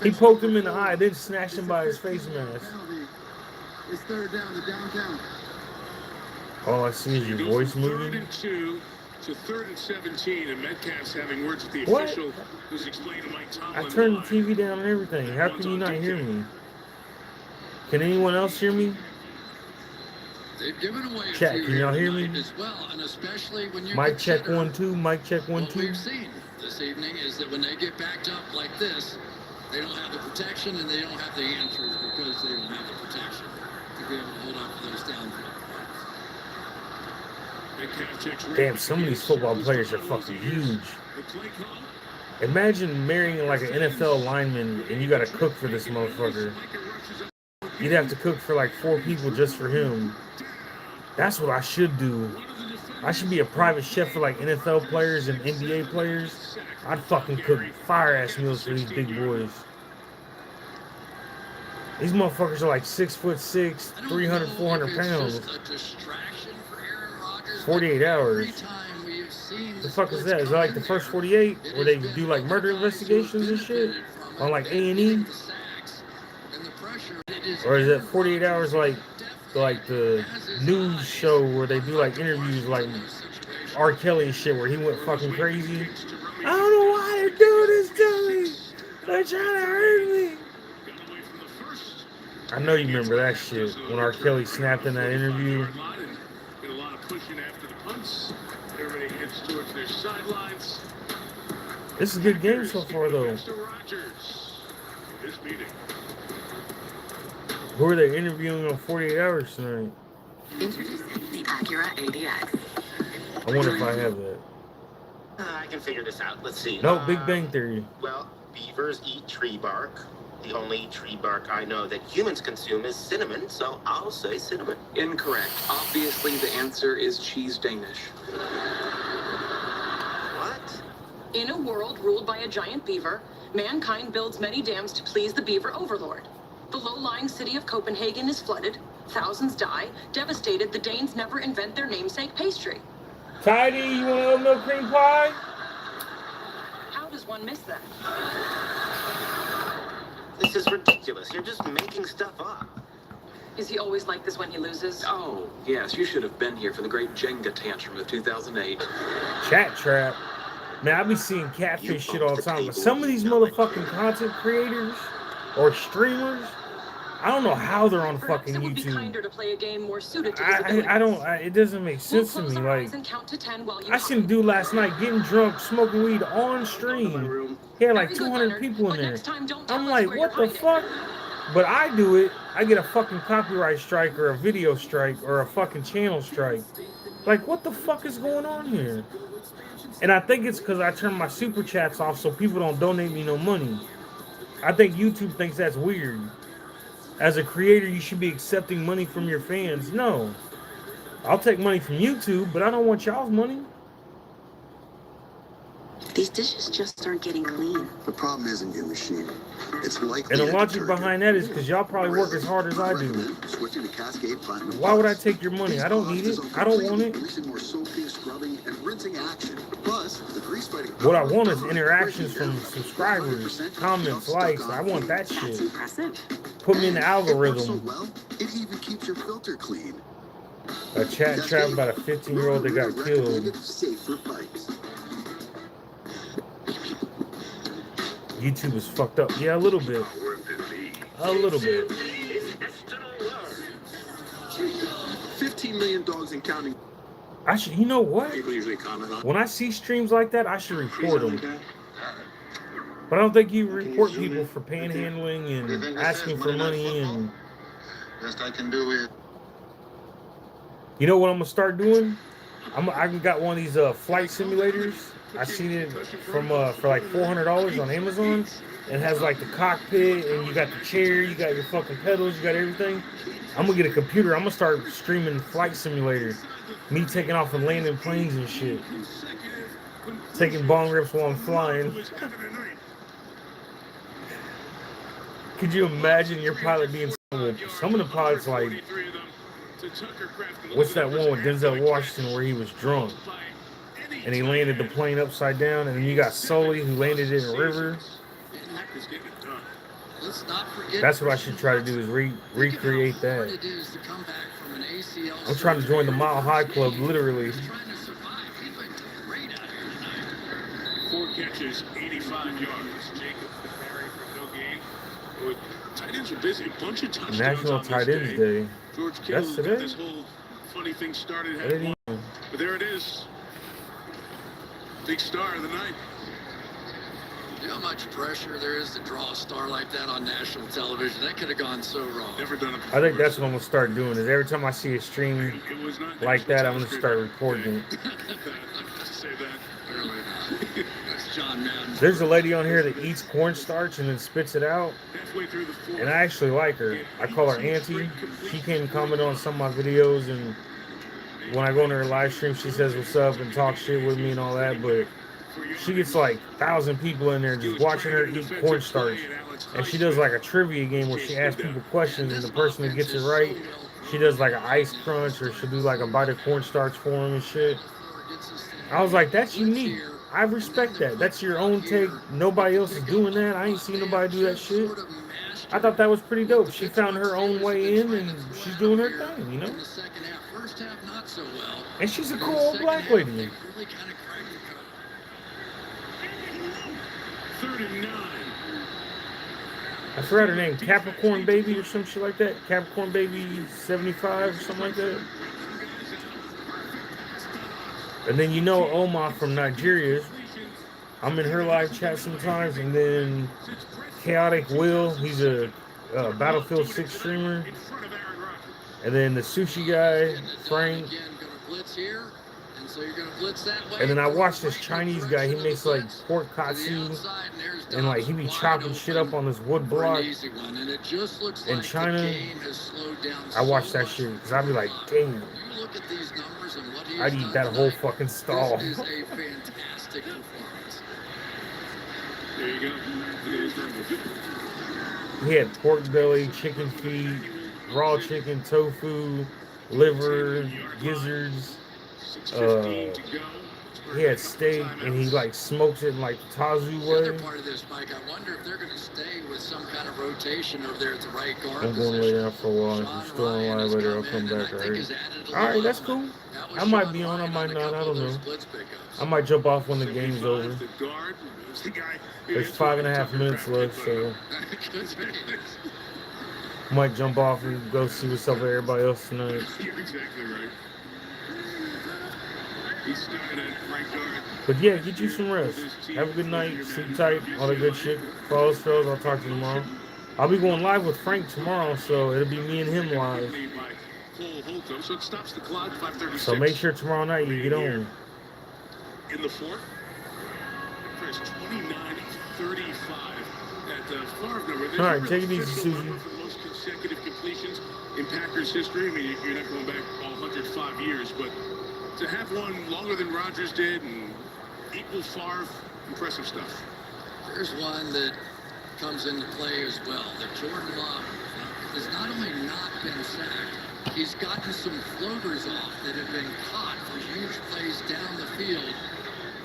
He poked him in the eye, then snatched him by his face mask. It's third down to downtown. All I see is your voice moving. 3rd and 2 to 3rd and 17, and Metcalf's having words with the What? official who's explaining to Mike Tomlin. I turned the TV down and everything. How can you not hear me? Can anyone else hear me? They've given away a Chat, few can y'all hear me? tonight as well, and especially when you Mic check consider 1 2. Mic check 1 what 2. we've seen this evening is that when they get backed up like this, they don't have the protection and they don't have the answers because they don't have the protection to be able to hold up for those downfield plays. Damn, some of these football players are fucking huge. Imagine marrying like an NFL lineman and you gotta cook for this motherfucker. You'd have to cook for like 4 people just for him. That's what I should do. I should be a private chef for like NFL players and NBA players. I'd fucking cook fire-ass meals for these big boys. These motherfuckers are like 6'6", 300, 400 pounds. 48 hours. The fuck is that? Is that like the first 48 where they do like murder investigations and shit on like A&E? Or is it 48 hours like the news show where they do like interviews like R. Kelly and shit where he went fucking crazy? I don't know why they're doing this to me. They're trying to hurt me. I know you remember that shit when R. Kelly snapped in that interview. Get a lot of pushing after the punts. Everybody heads towards their sidelines. This is a good game so far though. This meeting. Who are they interviewing on 48 hours tonight? Introducing the Acura ADX. I wonder if I have that. I can figure this out. Let's see. No, Big Bang Theory. Well, beavers eat tree bark. The only tree bark I know that humans consume is cinnamon, so I'll say cinnamon. Incorrect. Obviously, the answer is cheese Danish. What? In a world ruled by a giant beaver, mankind builds many dams to please the beaver overlord. The low-lying city of Copenhagen is flooded. Thousands die. Devastated, the Danes never invent their namesake pastry. Tidy, you want oat milk cream pie? How does one miss that? This is ridiculous. You're just making stuff up. Is he always like this when he loses? Oh, yes, you should have been here for the great Jenga tantrum of 2008. Chat trap. Man, I be seeing catfish shit all the time. But some of these motherfucking content creators or streamers, I don't know how they're on fucking It would be YouTube. kinder to play a game more suited to his abilities. I don't, it doesn't make sense to me. Like, And count to 10 while you I seen a dude last night getting drunk, smoking weed on stream. He had like 200 people in there. I'm like, what the fuck? But I do it, I get a fucking copyright strike or a video strike or a fucking channel strike. Like, what the fuck is going on here? And I think it's because I turn my super chats off so people don't donate me no money. I think YouTube thinks that's weird. As a creator, you should be accepting money from your fans. No. I'll take money from YouTube, but I don't want y'all's money. These dishes just aren't getting clean. The problem isn't your machine. It's likely. And the logic behind that is because y'all probably work as hard as I do. Switching to Cascade Platinum. Why would I take your money? I don't need it. I don't want it. Releasing more soaping, scrubbing, and rinsing action. Plus, the grease fighting. What I want is interactions from subscribers, comments, likes. I want that shit. Impressive. Put me in the So algorithm. well, it even keeps your filter clean. A chat trap about a 15-year-old that got killed. Safe for pipes. YouTube is fucked up. Yeah, a little bit. A little bit. 15 million dogs and counting. I should, you know what? People usually comment on. When I see streams like that, I should report them. But I don't think you report people for panhandling and asking for money and. Best I can do is. You know what I'm gonna start doing? I got one of these flight simulators. I seen it from for like $400 on Amazon. It has like the cockpit and you got the chair, you got your fucking pedals, you got everything. I'm gonna get a computer. I'm gonna start streaming flight simulators. Me taking off and landing planes and shit. Taking bong rips while I'm flying. Could you imagine your pilot being some of the pilots like what's that one with Denzel Washington where he was drunk and he landed the plane upside down, and then you got Sully who landed in a river. That's what I should try to do is recreate that. I'm trying to join the Mile High Club, literally. 4 catches, 85 yards. Jacobs the carry for no gain. Tight ends are busy. A bunch of touchdowns National on this Tight Ends Day. George That's Kittle got today? this whole funny things started I didn't happening. But there it is. Big star of the night. You know how much pressure there is to draw a star like that on national television? That could have gone so wrong. Never done it. I think that's what I'm gonna start doing. Is every time I see a stream like that, I'm gonna start recording it. Say that. Clearly not. That's John Madden. There's a lady on here that eats cornstarch and then spits it out, Halfway through the fourth. and I actually like her. I call her Auntie. She came and comment on some of my videos, and when I go into her live stream, she says what's up and talks shit with me and all that, but she gets like 1,000 people in there just watching her eat cornstarch. And she does like a trivia game where she asks people questions, and the person that gets it right, she does like an ice crunch, or she'll do like a bite of cornstarch for him and shit. I was like, that's unique. I respect that. That's your own take. Nobody else is doing that. I ain't seen nobody do that shit. I thought that was pretty dope. She found her own way in, and she's doing her thing, you know? And she's a cool old black lady. 39. I forgot her name, Capricorn Baby or some shit like that. Capricorn Baby 75 or something like that. And then you know Oma from Nigeria. I'm in her live chat sometimes. And then Chaotic Will, he's a Battlefield 6 streamer. And then the sushi guy, Frank. And then I watched this Chinese guy. He makes like pork katsu, and like he be chopping shit up on this wood block in China. I watched that shit because I'd be like, damn, I'd eat that whole fucking stall. There you go. He had pork belly, chicken feet, raw chicken, tofu, liver, gizzards. He had steak, and he like smokes it in like Tazu way. Part of this, Mike, I wonder if they're going to stay with some kind of rotation over there at the right guard. I'm going to lay down for a while. If you're still on live later, I'll come back. Alright, that's cool. I might be on, I might not. I don't know. I might jump off when the game's over. There's 5.5 minutes left, so might jump off and go see what's up with everybody else tonight. You're exactly right. He started at right guard. But yeah, get you some rest. Have a good night. Sleep tight. All the good shit. Follow us, fellas. I'll talk to you tomorrow. I'll be going live with Frank tomorrow, so it'll be me and him live. So it stops the clock, 5:36. So make sure tomorrow night you get on. In the fourth, Chris, 29-35 at Favre. All right, take it easy, Susie. Most consecutive completions in Packers history. I mean, you're not going back all 105 years, but to have one longer than Rodgers did and equal Favre, impressive stuff. There's one that comes into play as well. That Jordan Love has not only not been sacked, he's gotten some floaters off that have been caught for huge plays down the field.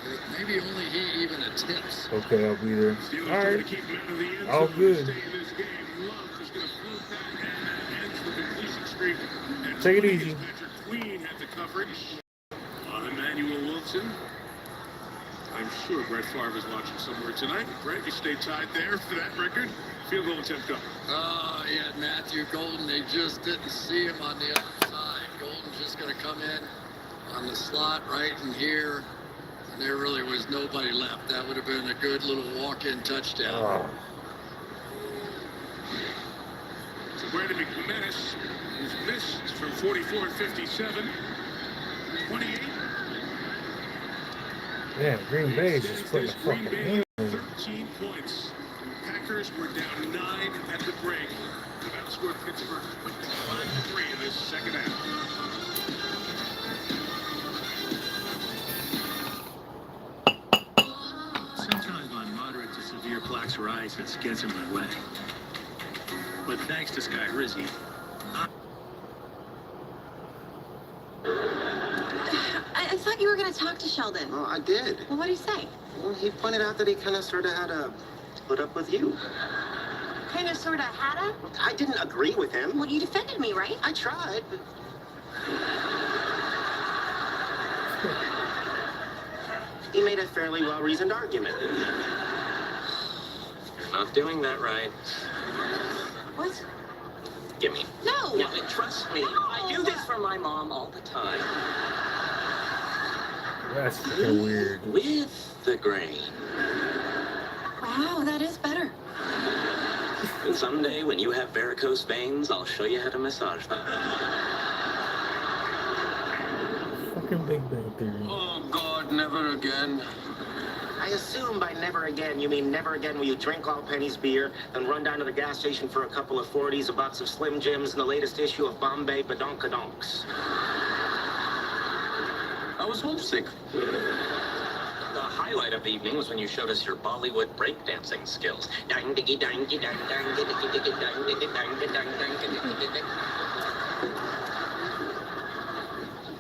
that Maybe only he even attempts. Okay, I'll be there. All right. All good. Take it easy. Queen had the coverage on Emmanuel Wilson. I'm sure Brett Favre is watching somewhere tonight. Brett, you stay tied there for that record. Field goal attempt coming. Oh, he had Matthew Golden. They just didn't see him on the other side. Golden's just going to come in on the slot right in here. And there really was nobody left. That would have been a good little walk-in touchdown. So Brandon McManus is missed from 44 and 57. 28. Yeah, Green Bay is just putting a fucking hand in. 13 points. Packers were down 9 at the break. They've outscored Pittsburgh 25-3 in this second half. Sometimes my moderate to severe plaque psoriasis gets in my way. But thanks to Skyrizi, I thought you were going to talk to Sheldon. Oh, I did. Well, what did he say? Well, he pointed out that he kind of sort of had a split up with you. Kind of, sort of, had a? I didn't agree with him. Well, you defended me, right? I tried, but... He made a fairly well-reasoned argument. You're not doing that right. What? gimme. No. Now, trust me, I do this for my mom all the time. That's fucking weird. With the grain. Wow, that is better. And someday, when you have varicose veins, I'll show you how to massage them. Fucking Big Bang Theory. Oh, God, never again. I assume by never again, you mean never again will you drink all Penny's beer, then run down to the gas station for a couple of 40s, a box of Slim Jims, and the latest issue of Bombay Badonkadonks. I was homesick. The highlight of the evening was when you showed us your Bollywood breakdancing skills.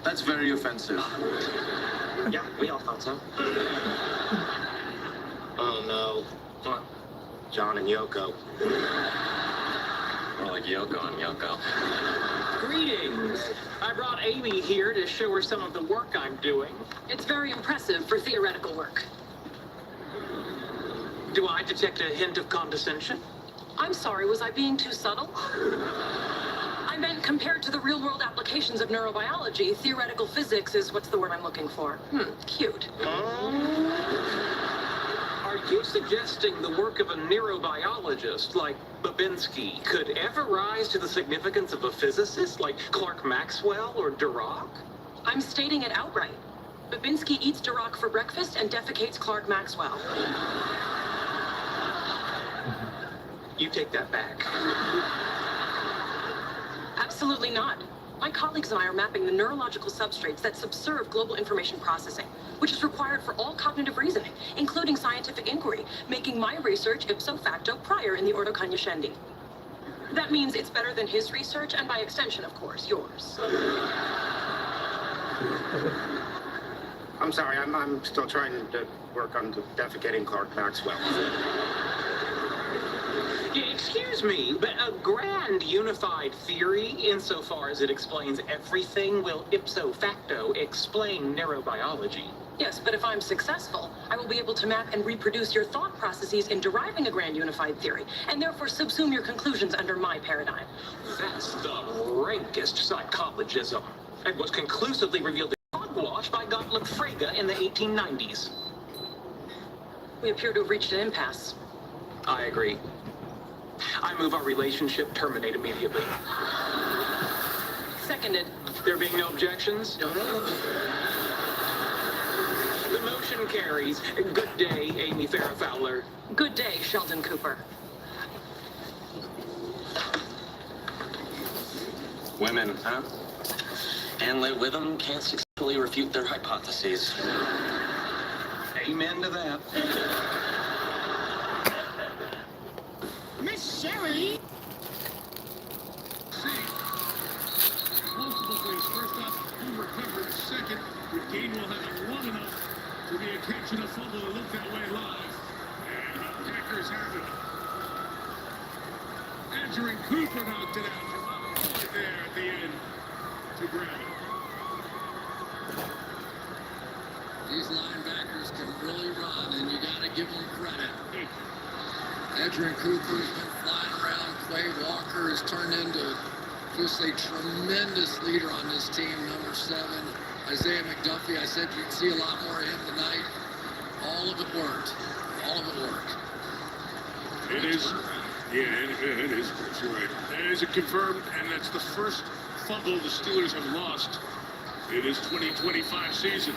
That's very offensive. Yeah, we all thought so. Oh no. What? John and Yoko. More like Yoko and Yoko. Greetings. I brought Amy here to show her some of the work I'm doing. It's very impressive for theoretical work. Do I detect a hint of condescension? I'm sorry, was I being too subtle? I meant compared to the real-world applications of neurobiology, theoretical physics is what's the word I'm looking for. Cute. Are you suggesting the work of a neurobiologist like Babinski could ever rise to the significance of a physicist like Clark Maxwell or Dirac? I'm stating it outright. Babinski eats Dirac for breakfast and defecates Clark Maxwell. You take that back. Absolutely not. My colleagues and I are mapping the neurological substrates that subserve global information processing, which is required for all cognitive reasoning, including scientific inquiry, making my research ipso facto prior in the Ordo Cognoscendi. That means it's better than his research, and by extension, of course, yours. I'm sorry, I'm still trying to work on defecating Clark Maxwell. Excuse me, but a grand unified theory, insofar as it explains everything, will ipso facto explain neurobiology. Yes, but if I'm successful, I will be able to map and reproduce your thought processes in deriving a grand unified theory, and therefore subsume your conclusions under my paradigm. That's the rankest psychologism, and was conclusively revealed in Hogwash by Gottlieb Frege in the 1890s. We appear to have reached an impasse. I agree. I move our relationship terminate immediately. Seconded. There being no objections? The motion carries. Good day, Amy Farrah Fowler. Good day, Sheldon Cooper. Women, huh? And live with them can't successfully refute their hypotheses. Amen to that. Miss Sherry! Multiple things. First off, who recovered? Second, the game will have it long enough to be a catch and a fumble to look that way live. And the Packers have it. Andrew Cooper knocked it out from right there at the end to grab it. These linebackers can really run, and you got to give them credit. Edgerrin Cooper's been flying around. Quay Walker has turned into just a tremendous leader on this team, number 7. Isaiah McDuffie, I said you'd see a lot more of him tonight. All of it worked. All of it worked. It is. Yeah, it is. You're right. That is confirmed, and that's the first fumble the Steelers have lost in this 2025 season.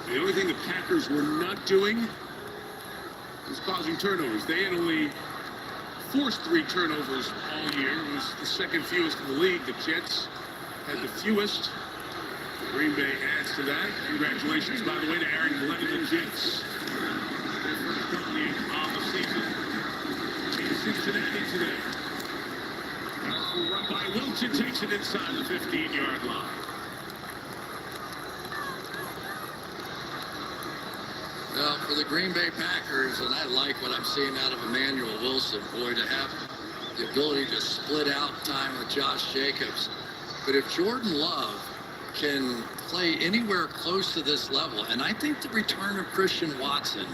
The only thing the Packers were not doing was causing turnovers. They had only forced 3 turnovers all year. It was the second fewest in the league. The Jets had the fewest. Green Bay adds to that. Congratulations, by the way, to Aaron Glenn and the Jets. They're currently on the season in Cincinnati today. Run by Wilson, takes it inside the 15-yard line. Well, for the Green Bay Packers, and I like what I'm seeing out of Emmanuel Wilson, boy, to have the ability to split out time with Josh Jacobs. But if Jordan Love can play anywhere close to this level, and I think the return of Christian Watson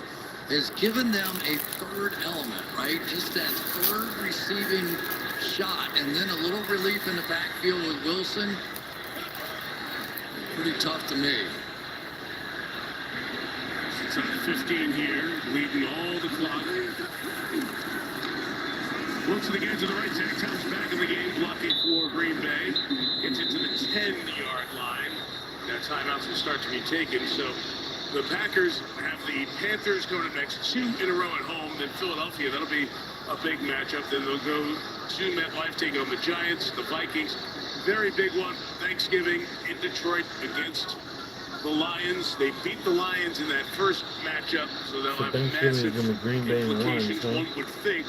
has given them a third element, right? Just that third receiving shot, and then a little relief in the backfield with Wilson. Pretty tough to me. It's on 15 here, leading all the clock. Looks to get to the right side, comes back in the game, blocking for Green Bay. Gets into the 10-yard line. Now timeouts will start to be taken, so the Packers have the Panthers going up next, 2 in a row at home, then Philadelphia. That'll be a big matchup. Then they'll go to MetLife, taking on the Giants, the Vikings. Very big one, Thanksgiving in Detroit against the Lions. They beat the Lions in that first matchup, so they'll have massive implications, one would think,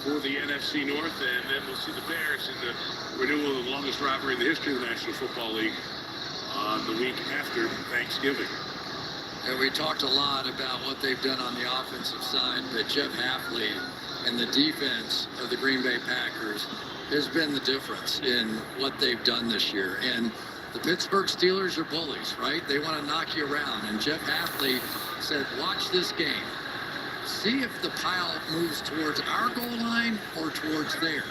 for the NFC North. And then we'll see the Bears in the renewal of the longest rivalry in the history of the National Football League on the week after Thanksgiving. And we talked a lot about what they've done on the offensive side, but Jeff Hafley and the defense of the Green Bay Packers has been the difference in what they've done this year. And the Pittsburgh Steelers are bullies, right? They want to knock you around. And Jeff Hafley said, watch this game. See if the pile moves towards our goal line or towards there.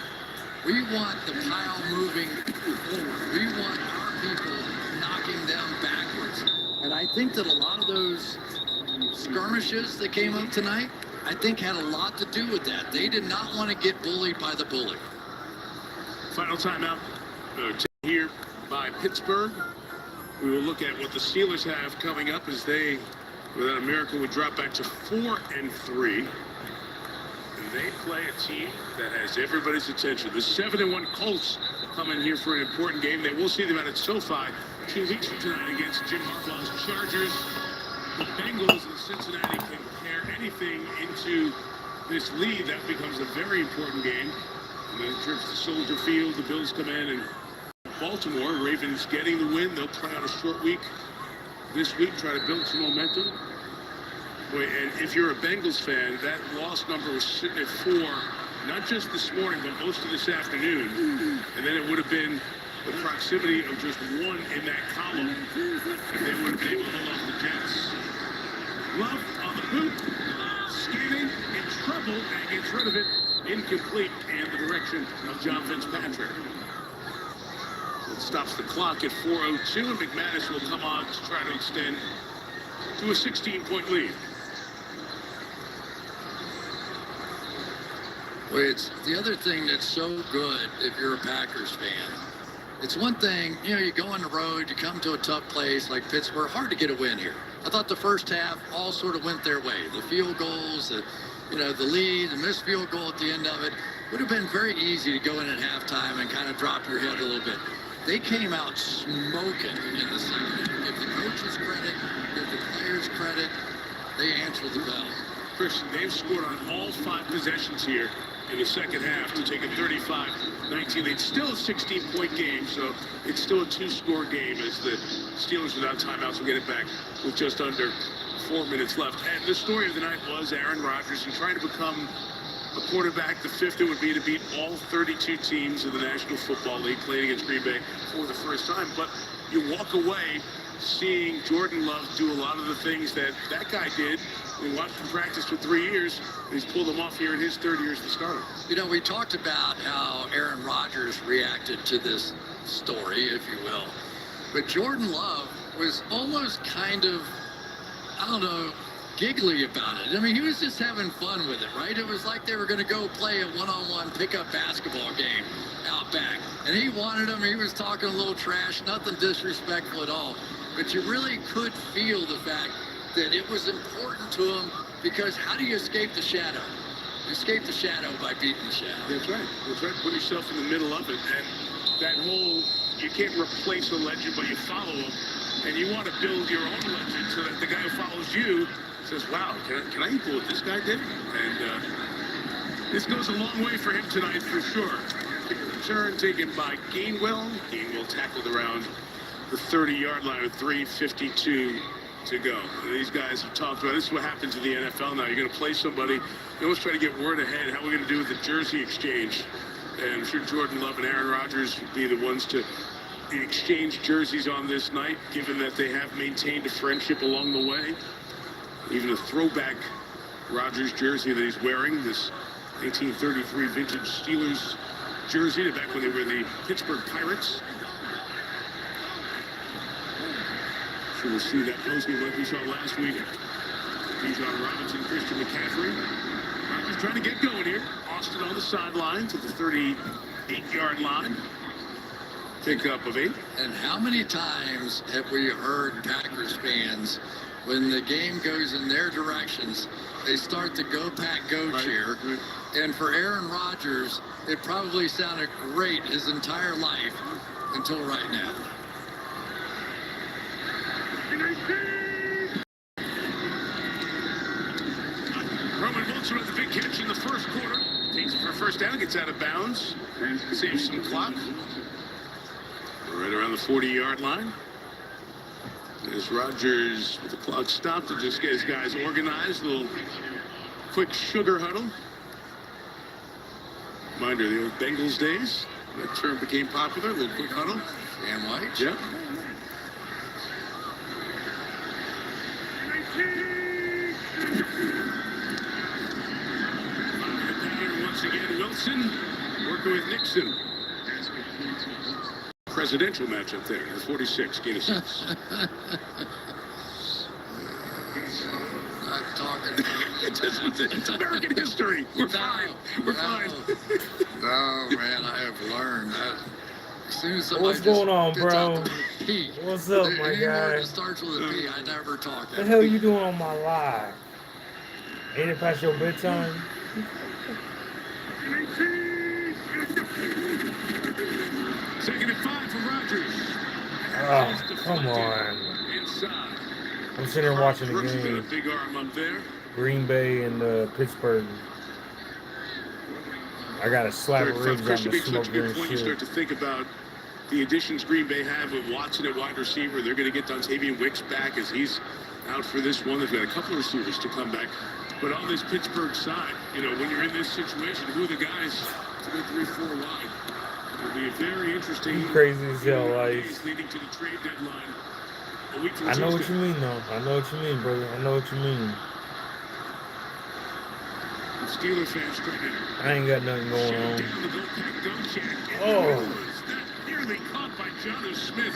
We want the pile moving forward. We want our people knocking them backwards. And I think that a lot of those skirmishes that came up tonight, I think had a lot to do with that. They did not want to get bullied by the bully. Final timeout here by Pittsburgh. We will look at what the Steelers have coming up as they, without a miracle, would drop back to 4-3. And they play a team that has everybody's attention. The 7-1 Colts come in here for an important game. They will see them out at SoFi 2 weeks from tonight against Jim Harbaugh's Chargers. The Bengals and Cincinnati can pair anything into this lead. That becomes a very important game. And then trips to Soldier Field. The Bills come in, and Baltimore, Ravens getting the win. They'll play on a short week this week, try to build some momentum. Boy, and if you're a Bengals fan, that loss number was sitting at 4, not just this morning, but most of this afternoon. And then it would have been the proximity of just 1 in that column, and they would have been able to hold off the Jets. Love on the boot, scanning, in trouble, and gets rid of it, incomplete, in the direction of John Fitzpatrick. It stops the clock at 4:02, and McManus will come on to try to extend to a 16-point lead. Well, it's the other thing that's so good if you're a Packers fan. It's one thing, you know, you go on the road, you come to a tough place like Pittsburgh, hard to get a win here. I thought the first half all sort of went their way. The field goals, the lead, the missed field goal at the end of it would have been very easy to go in at halftime and kind of drop your head a little bit. They came out smoking in the second. Give the coaches credit, give the players credit. They answered the bell. Chris, they've scored on all 5 possessions here in the second half to take a 35-19 lead. Still a 16-point game, so it's still a 2-score game as the Steelers, without timeouts, will get it back with just under 4 minutes left. And the story of the night was Aaron Rodgers, who tried to become a quarterback. The fifth it would be to beat all 32 teams in the National Football League, playing against Green Bay for the first time. But you walk away seeing Jordan Love do a lot of the things that guy did. We watched him practice for 3 years, and he's pulled them off here in his 3rd year as the starter. You know, we talked about how Aaron Rodgers reacted to this story, if you will. But Jordan Love was almost kind of, I don't know, giggly about it. I mean, he was just having fun with it, right? It was like they were going to go play a one-on-one pickup basketball game out back. And he wanted him. He was talking a little trash, nothing disrespectful at all. But you really could feel the fact that it was important to him, because how do you escape the shadow? You escape the shadow by beating the shadow. That's right. That's right. Put yourself in the middle of it. And that whole, you can't replace a legend, but you follow him. And you want to build your own legend so that the guy who follows you says, wow, can I equal what this guy did? And this goes a long way for him tonight for sure. Return taken by Gainwell. Gainwell tackled around the 30-yard line with 3:52 to go. And these guys have talked about, this is what happens in the NFL now. You're going to play somebody, you always try to get word ahead. How are we going to do with the jersey exchange? And I'm sure Jordan Love and Aaron Rodgers would be the ones to exchange jerseys on this night, given that they have maintained a friendship along the way. Even a throwback Rodgers jersey that he's wearing, this 1833 vintage Steelers jersey, back when they were the Pittsburgh Pirates. So we'll see that postgame like we saw last week. Bijan Robinson, Christian McCaffrey. Rodgers trying to get going here. Austin on the sideline to the 38-yard line. Pickup of 8. And how many times have we heard Packers fans, when the game goes in their directions, they start the Go Pack Go cheer. And for Aaron Rodgers, it probably sounded great his entire life until right now. Roman Wilson with the big catch in the first quarter. Takes it for a first down, gets out of bounds. Saves some clock. Right around the 40-yard line. As Rodgers, with the clock stopped, to just get his guys organized. A little quick sugar huddle. Reminder of the old Bengals days. That term became popular, a little quick huddle. Damn white. Yep. Once again, Wilson working with Nixon. Presidential matchup there. 46, gain of 6. I'm talking. It's American history. We're fine. We're fine. Oh, man, I have learned that. As soon as somebody What's going on, just bro? gets out the P, What's up, my any word guy? that starts with a P, I never talk. What the hell you doing on my live? Ain't it past your bedtime? Second and 5 for Rodgers. Oh, come on. Inside. I'm sitting there watching the Brooks got a game. big arm up there. Green Bay and Pittsburgh. I got a slab of ribs on Christian the makes such a smoker good and point. You shit. start to think about the additions Green Bay have with Watson at wide receiver. They're going to get Dontavian Wicks back as he's out for this one. They've got a couple of receivers to come back. But on this Pittsburgh side, you know, when you're in this situation, who are the guys to go 3-4 wide? It'll be a very interesting. You crazy as hell, like. days leading to the trade deadline. A week from I know what Tuesday. you mean, though. I know what you mean, brother. I know what you mean. Steelers fans trying to I ain't got nothing going on. down the Go Pack Go chant. Oh. That nearly caught by Jonnu Smith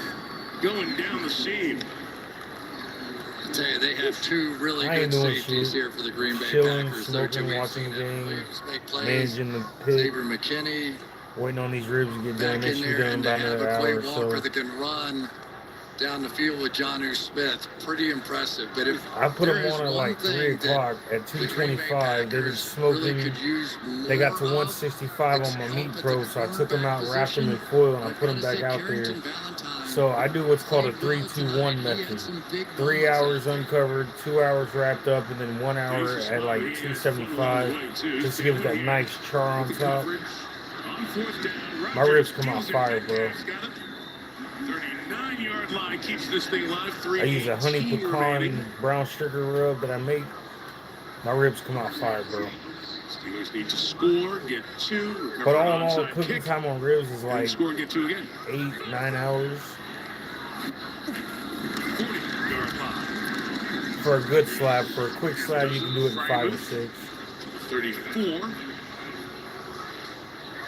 going down the seam. I tell you, they have two really I ain't good doing safeties shit. here for the Green Bay Chilling, Packers. They're smoking, two watching the game, make plays. managing the pit, Xavier McKinney waiting on these ribs to get done. back They in should be there, done in and they about have another a hour Quay or Walker so. that can run down the field with Jonnu Smith. Pretty impressive. But if I put there them is on at one like 3 thing that o'clock at the Green Bay 2:25. They were Packers smoking. really could use They got to more of, 165 on my help meat at pro, the so I took them cornerback out, wrapped them in position. foil, and I I'd put them probably back say out there. Carrington Valentine. So I do what's called a Craig Wilson, 3-2-1 he had method. some big 3 balls hours uncovered, 2 hours wrapped up, and then 1 hour at like 275, just to give it that nice char on top. My ribs come out fire, bro. 39-yard line keeps this thing live. I use a honey 3:18 remaining. pecan brown sugar rub that I make. My ribs come out fire, bro. Steelers need to score, get 2. recover But an all in all, onside cooking kick, time on ribs is and like score and get 2 again. 8-9 hours. 40-yard line. For a good slab, for a quick slab, you can do it in 5 or 6. 34.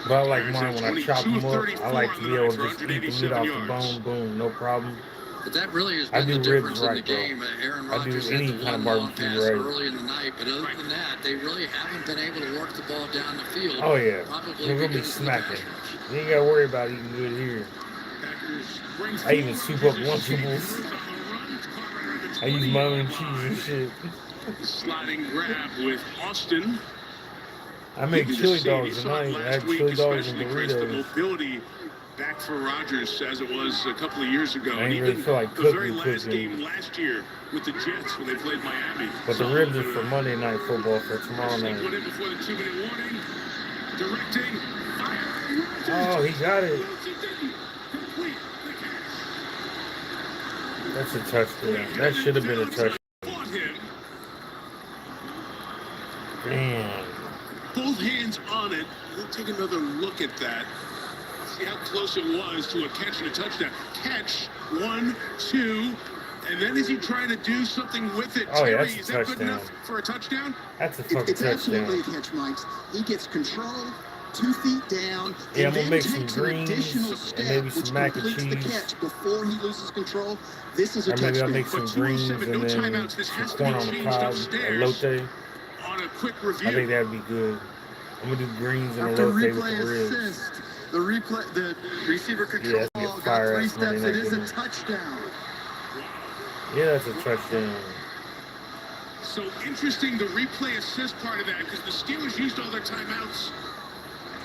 But I like mine when I chop them up. I like to be able to just eat the meat off the bone, boom, no problem. But that really has I been do the ribs difference in the right, bro. game. Aaron I do Rodgers any had the kind of one long barbecue pass right. early in the night, but other than that, they really haven't been able to work the ball down the field. Oh yeah, Probably we're gonna be because of the smacking. pass rush. You ain't gotta worry about eating good here. I even soup up Lunchables. I use my own cheese and shit. Sliding grab with Austin. I make You can chili just see it. You dogs saw it tonight. I last had week, chili dogs and especially, Chris, the Doritos. mobility back for Rodgers as it was a couple of years ago. I And ain't really even feel like the very cooking. last game last year with the Jets when they played Miami. But the ribs are for Monday Night Football for tomorrow They night. put in before the 2-minute warning. Directing. Fire. Oh, he got it. That's a touchdown. That should have been a touchdown. Damn. Both hands on it. We'll take another look at that. See how close it was to a catch and a touchdown. Catch, 1, 2, And then is he trying to do something with it? Oh, yeah, Terry, that's a is that good touchdown. enough for a touchdown? That's a fucking It's absolutely a touchdown. catch, Mike. He gets control, 2 feet down, Yeah, I'm and gonna then make some takes an greens additional and step, maybe some which mac and completes the cheese. catch before he loses control. This is a Or maybe I'll touchdown. make some But greens 207, and no then timeouts. This some has to corn be on the changed cob, upstairs. elote. On a quick I review. think that'd be good. I'm gonna do greens and After elote with replay the ribs. assist, the receiver control Yeah, that's a got fire 3 ass steps. Monday It night is a game. touchdown. Yeah, that's a touchdown. So interesting, the replay assist part of that, because the Steelers used all their timeouts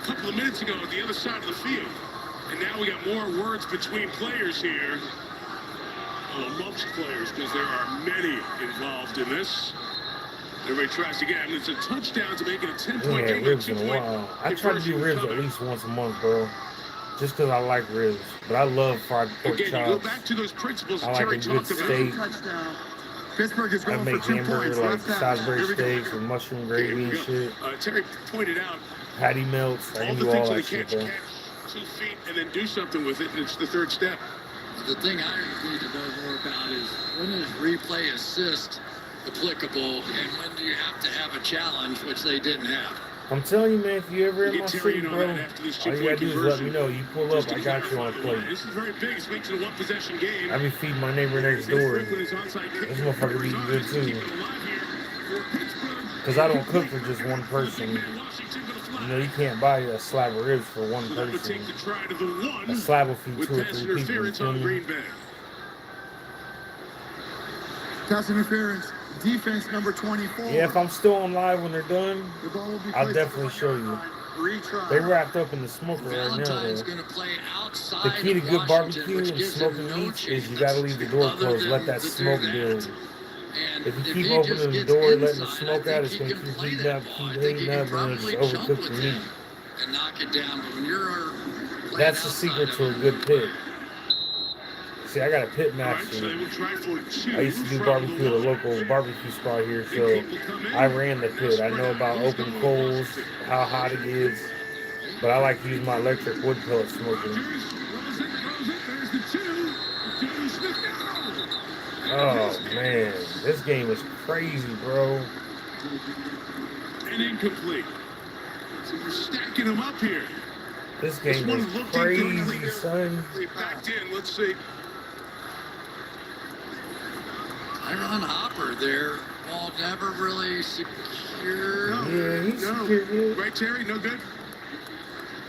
a couple of minutes ago at the other side of the field. And now we got more words between players here. Well, amongst players, because there are many involved in this. Everybody tries again. It's a touchdown to make it a 10-point Yeah, game. ribs in a while. I try to do ribs at least once a month, bro. Just because I like ribs. But I love fried pork Again, you go chops. back to those principles I that like Terry a good talked about. steak. Touchdown. Pittsburgh is I going make for 2 hamburger points. like Left out. Salisbury Here we go. steaks with mushroom gravy and shit. Terry pointed out Patty melts. I all can the do things all that that the shit, catch, bro. catch 2 feet, and then do something with it, and it's the third step. The thing I need to know more about is when is replay assist applicable and when do you have to have a challenge, which they didn't have. I'm telling you, man, if you ever in Get my Terry city, in on bro, that after this all you two-point gotta do is let me conversion. know. You pull up, Just to I got you on a clarify the line, plate. This is very big. It's making it a one-possession game. I be feeding my neighbor next door. This motherfucker be good too. Cause I don't cook for just one person. You know, you can't buy a slab of ribs for one person. A slab will feed 2 or 3 people. You feel me? Pass interference. Defense number 24. Yeah, if I'm still on live when they're done, The ball will be I'll placed definitely on show the you. line. Retry. They wrapped up in the smoker right now. Valentine's Though. going to play outside The key to of good Washington, barbecue which and gives them smoking no meats is you chance gotta leave the door other closed. Let than that to do smoke that. build. And If you if keep he opening just the gets door, letting the inside, I smoke think out, it's he gonna can keep play heating that up, ball. keep I think he heating can up, and probably it's jump overcooked with the it meat. and knock it down. But when you're That's the secret to a good pit. See, I got a pit master. I used to do barbecue at a local barbecue spot here, so I ran the pit. I know about open coals, how hot it is, but I like to use my electric wood pellet smoker. Oh man, this game is crazy, bro. And incomplete. So we're stacking them up here. This game is crazy, son. They backed in. Let's see. Tyron Hopper there, ball never really secure. Yeah, he's No. secure. Right, Terry? No good?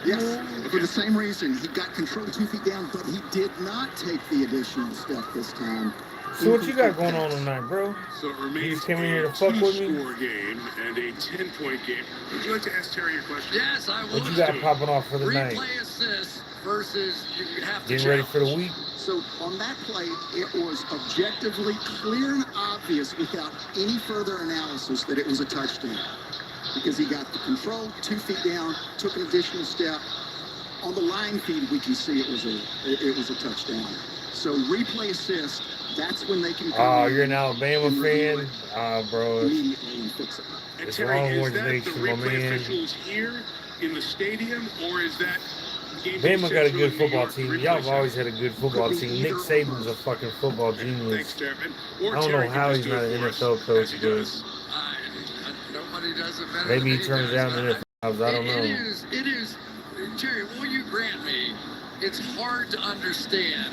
Yes, for the same reason. He got control 2 feet down, but he did not take the additional step this time. So what you got going on tonight, bro? So it You remains just came in here a to fuck with me? 2-score game and a 10-point game. Would you like to ask Terry your question? Yes, I What would. you got popping off for the night? Replay assist versus you have to Getting ready for the challenge. week? So on that play, it was objectively clear and obvious without any further analysis that it was a touchdown. Because he got the control, 2 feet down, took an additional step. On the line feed, we can see it was a touchdown. So replay assist, that's when they can come Oh, in you're an Alabama and review fan? it Ah, bro. immediately and fix it. And It's Terry, is Longhorns that the Nation, my replay man. officials here in the stadium, or is that game Bama got a good Central football New York team. replay Y'all have center? always had a good football Could be team. Nick either Saban's a fucking football Thanks, genius. Chairman. I Or don't Terry know can how just he's do not it an for us, NFL as coach, he but does. Nobody does it better maybe than he turns does, down but the NFL. I don't know. It is, Jerry, will you grant me, it's hard to understand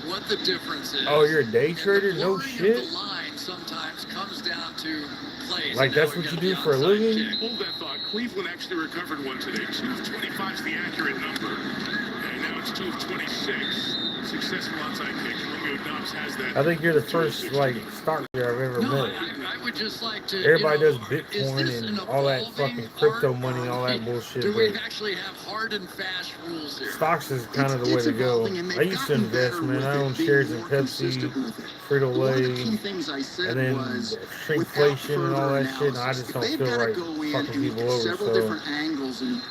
what the difference is. Oh, you're a day And the trader? No blurring shit. of the line sometimes comes down to plays. Like, And now that's we what got you the do for a onside living? kick. Hold that thought. Cleveland actually recovered one today. 2 of 25 is the accurate number. And now it's 2 of 26. Successful onside kick. Romeo Dobbs has that. I think you're the first, like, stock player I've ever No, met. I would just like to. Everybody you know, does is Bitcoin this and an all that evolving fucking crypto art, money, or all that bullshit, do we but actually have hard and fast rules here? stocks is kind of the way It's to go. evolving, and they've I used to gotten invest, better man. with I it own being shares in more Pepsi, consistent with it. Frito One of the Lay, key things I said and then was shrinkflation and all further that shit, and I analysis, just if don't they've feel gotta right go in fucking and look people at over, several so different angles and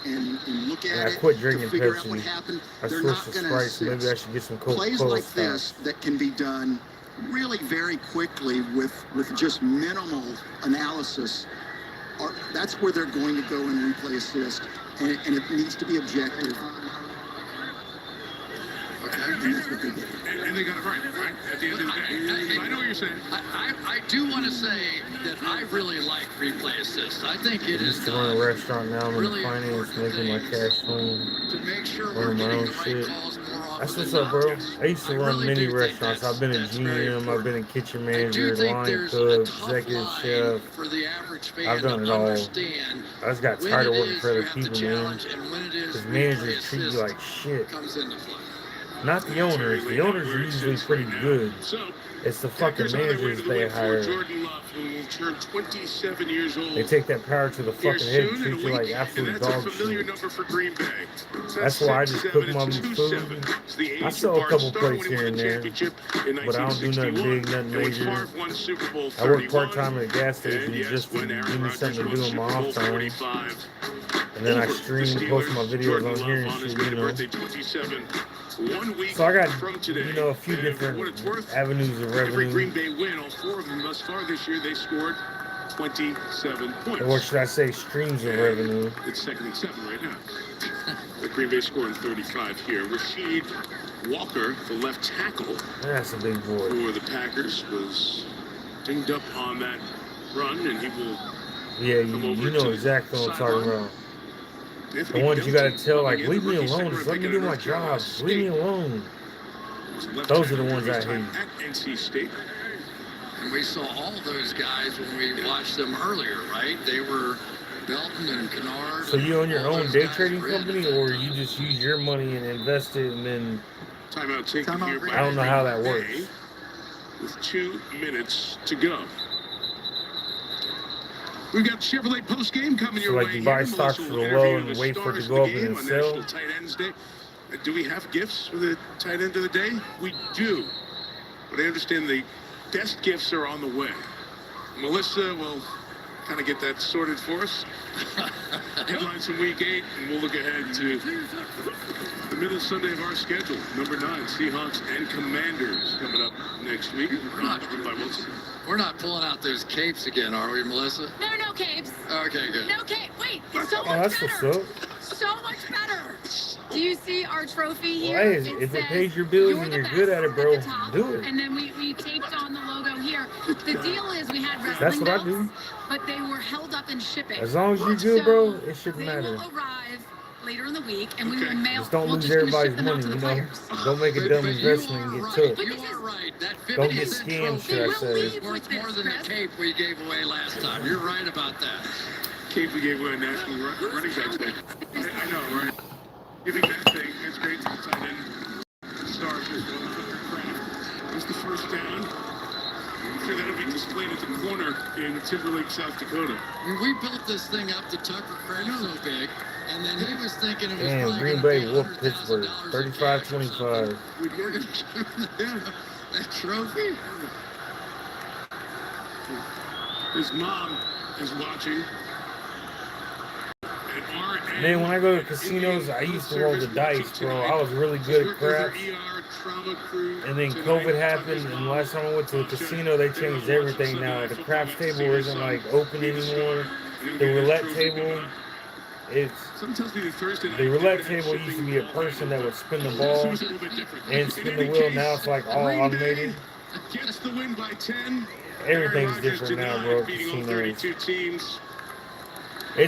look and at I it quit to drinking figure out what Pepsi. happened, I they're switched not to going to Sprite, so maybe I assist. should get some Plays Coca-Cola like stock. this that can be done really very quickly with just minimal analysis, that's where they're going to go and replay assist, and it needs to be objective. And they got it right at the end of the day. I know what you're saying. I do want to say that I really like replay assist. I think it I is used to run a restaurant, now I'm in finance, making my cash home, to make sure running my own shit. That's what's up, bro. I used to run many restaurants. I've been a GM, I've been a kitchen manager, line cook, executive chef. for the average fan I've done it to all. understand I just got when tired of it working is for other you have to people, man. challenge and when it is Because replay managers treat you assist like shit. comes into play. Not the owners. The owners are usually pretty good. It's the fucking managers they hire. Jordan Love, who will turn 27 years old. They take that power to the fucking head and treat you like absolute dog shit. For Green Bay. That's why I just cook my own food. I sell a couple plates here and there, but I don't do nothing big, nothing major. I work part-time at a gas station just to give me something to do in my off time. And then I stream and post my videos on here and shit, you know. So I got, you know, a few different avenues of Every Green revenue. Bay win, all 4 of them thus far this year, they scored 27 points. Or should I say streams of revenue? It's 2nd and 7 right now. The Green Bay scoring 35 here. Rashid Walker, the left tackle That's a big boy. for the Packers, was dinged up on that run, and he will. Yeah, you know exactly what I'm talking about. The ones you gotta tell, like, leave me alone, just let me do my job, just leave me alone. Those are the ones I hate. At NC State. And we saw all those guys when we watched them earlier, right? They were Belton and Kennard. So you own your all own those day guys trading were in company, there. or you just use your money and invest it and then... Timeout taken here by I don't know how that Green works. Bay with 2 minutes to go. We've got Chevrolet post game coming So your like way. you buy here. stocks Melissa for will the low interview and the wait for it to stars go of up the and game then on sell? National Tight Ends Day. Do we have gifts for the tight end of the day? We do. But I understand the best gifts are on the way. Melissa will kind of get that sorted for us. Headlines from week 8, and we'll look ahead to the middle Sunday of our schedule. Number 9, Seahawks and Commanders coming up next week. We're not pulling out those capes again, are we, Melissa? No capes. Okay, good. No cape. Wait, it's so Oh, much that's what's better. up. So much better. Do you see our trophy here? Well, hey, if it pays your bills and you're good at it, bro, do it. And then we taped on the logo here. The deal is we had wrestling That's what I belts, do. but they were held up in shipping. As long as you're good, bro, it shouldn't They matter. will arrive later in the week, and we will mail. Just don't we'll lose just gonna everybody's ship them out money, to you the know? players. Don't make a dumb investment and get took. You are right. That Don't get 50-cent scammed, trophy should I say. is worth more than the cape we gave away last time. You're right about that. Cape we gave away National Running Backs Day. I know, right? Giving that thing, it's great to the tight end. Stars are going for their craft. It's the first down. I'm sure that'll be displayed at the corner in Timberlake, South Dakota. When we built this thing up to Tucker Craft so big, and then he was thinking it was Damn, probably Green gonna Bay be whooped Pittsburgh, $100,000 in cash or 35-25. something. We're gonna give him that trophy. His mom is watching. Man, when I go to casinos, I used to roll the dice, bro. I was really good at craps. And then COVID happened, and the last time I went to a casino, they changed everything now. The craps table isn't like open anymore. The roulette table, it's the roulette table used to be a person that would spin the ball and spin the wheel. Now it's like all automated. Gets the win by 10. Everything's different now, bro. Casinos.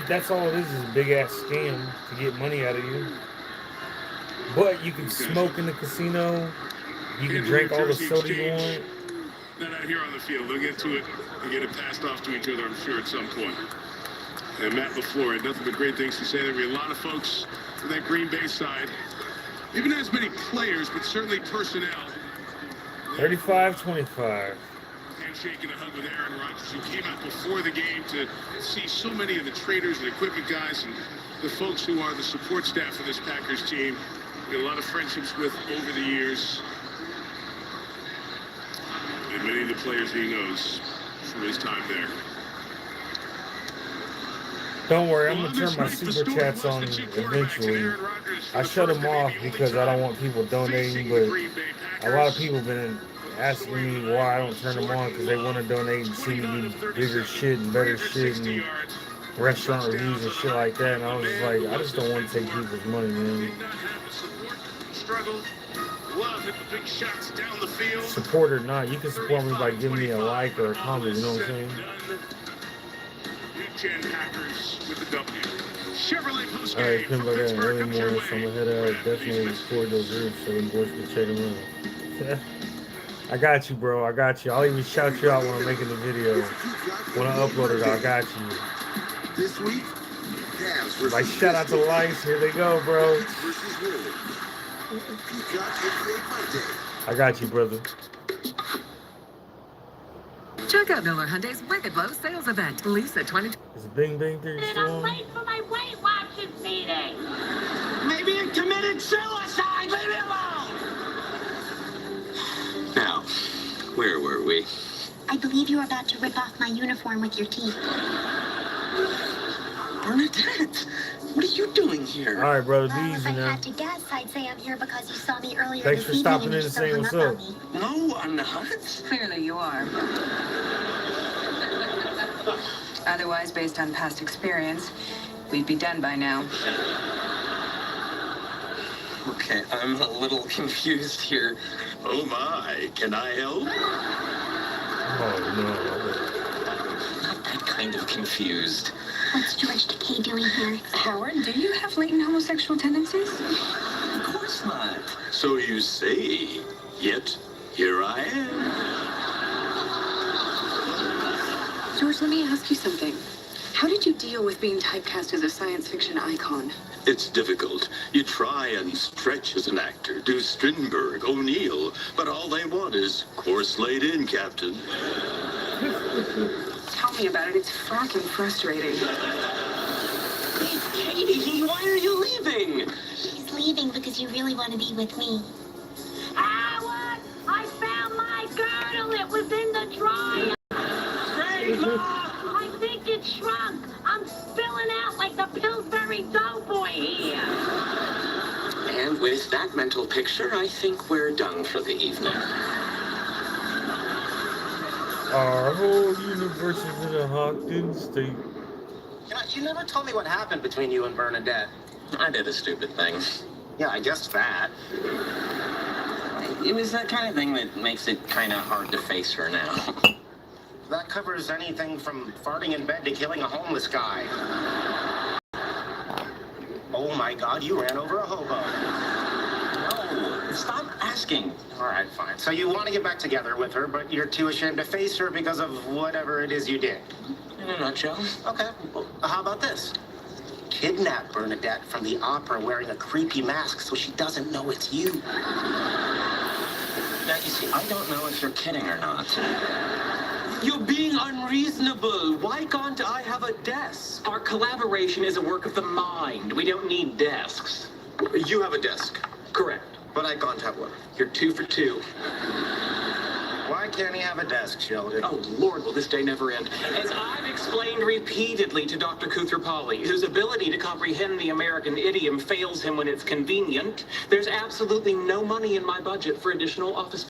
That's all it is a big ass scam to get money out of you. But you can smoke in the casino. You can drink all the soda you want. They're not here on the field. They'll get to it and get it passed off to each other, I'm sure, at some point. And Matt LaFleur had nothing but great things to say. There'll be a lot of folks from that Green Bay side. Even not as many players, but certainly personnel. 35-25. Handshake and a hug with Aaron Rodgers, who came out before the game to see so many of the traders and equipment guys and the folks who are the support staff of this Packers team. We had a lot of friendships with over the years. And many of the players he knows from his time there. Don't worry, I'm going to turn my super chats on eventually. I shut them off because I don't want people donating, but a lot of people have been asking me why I don't turn them on because they want to donate and see me do bigger shit and better shit. And restaurant reviews and shit like that, and I was just like, I just don't want to take people's money, man. Struggle. Love hit the big shots down the field. Support or not, you can support me by giving me a like or a comment, you know what I'm saying? Gen Packers with the W. Chevrolet post Alright, come back in early morning, so I'm gonna head out, definitely record those roofs so them boys can check them out. I got you, bro, I got you. I'll even shout you out when I'm making the video. When I upload it, I got you. This week, Cavs versus Like, shout out to Lice, here they go, bro. versus Willard. Peacock 88 Monday. I got you, brother. Check out Miller Hyundai's Wicked Low Sales Event. Lisa 20. Is Bing Bang Theory still on? Late for my Weight Watchers meeting. Maybe it committed suicide. Leave me alone. Now, where were we? I believe you were about to rip off my uniform with your teeth. Bernadette, what are you doing here? Alright, brother, be Well, if easy I now. had to guess, I'd say I'm here because you saw me earlier Thanks this for evening stopping and in you to so say hung what's up up. on me. No, I'm not. Clearly you are. Otherwise, based on past experience, we'd be done by now. Okay, I'm a little confused here. Oh my, can I help? Oh, Not that kind of confused. What's George Takei doing here? Howard, do you have latent homosexual tendencies? Of course not. So you say, yet here I am. George, let me ask you something. How did you deal with being typecast as a science fiction icon? It's difficult. You try and stretch as an actor, do Strindberg, O'Neill, but all they want is course laid in, Captain. Tell me about it. It's fracking frustrating. Katie, why are you leaving? He's leaving because you really want to be with me. Howard! I found my girdle! It was in the dryer! I think it shrunk! I'm spilling out like the Pillsbury Doughboy here! And with that mental picture, I think we're done for the evening. Our whole universe is in a Hawkins state. You never told me what happened between you and Bernadette. I did a stupid thing. Yeah, I guess that. It was that kind of thing that makes it kind of hard to face her now. That covers anything from farting in bed to killing a homeless guy. Oh my God, you ran over a hobo. No, stop asking. All right, fine. So you want to get back together with her, but you're too ashamed to face her because of whatever it is you did. In a nutshell. Okay, well, how about this? Kidnap Bernadette from the opera wearing a creepy mask so she doesn't know it's you. Now, you see, I don't know if you're kidding or not. You're being unreasonable. Why can't I have a desk? Our collaboration is a work of the mind. We don't need desks. You have a desk, Correct. but I can't have one. You're 2 for 2. Why can't he have a desk, Sheldon? Oh, Lord, will this day never end. As I've explained repeatedly to Dr. Kuthrapalli, whose ability to comprehend the American idiom fails him when it's convenient, there's absolutely no money in my budget for additional office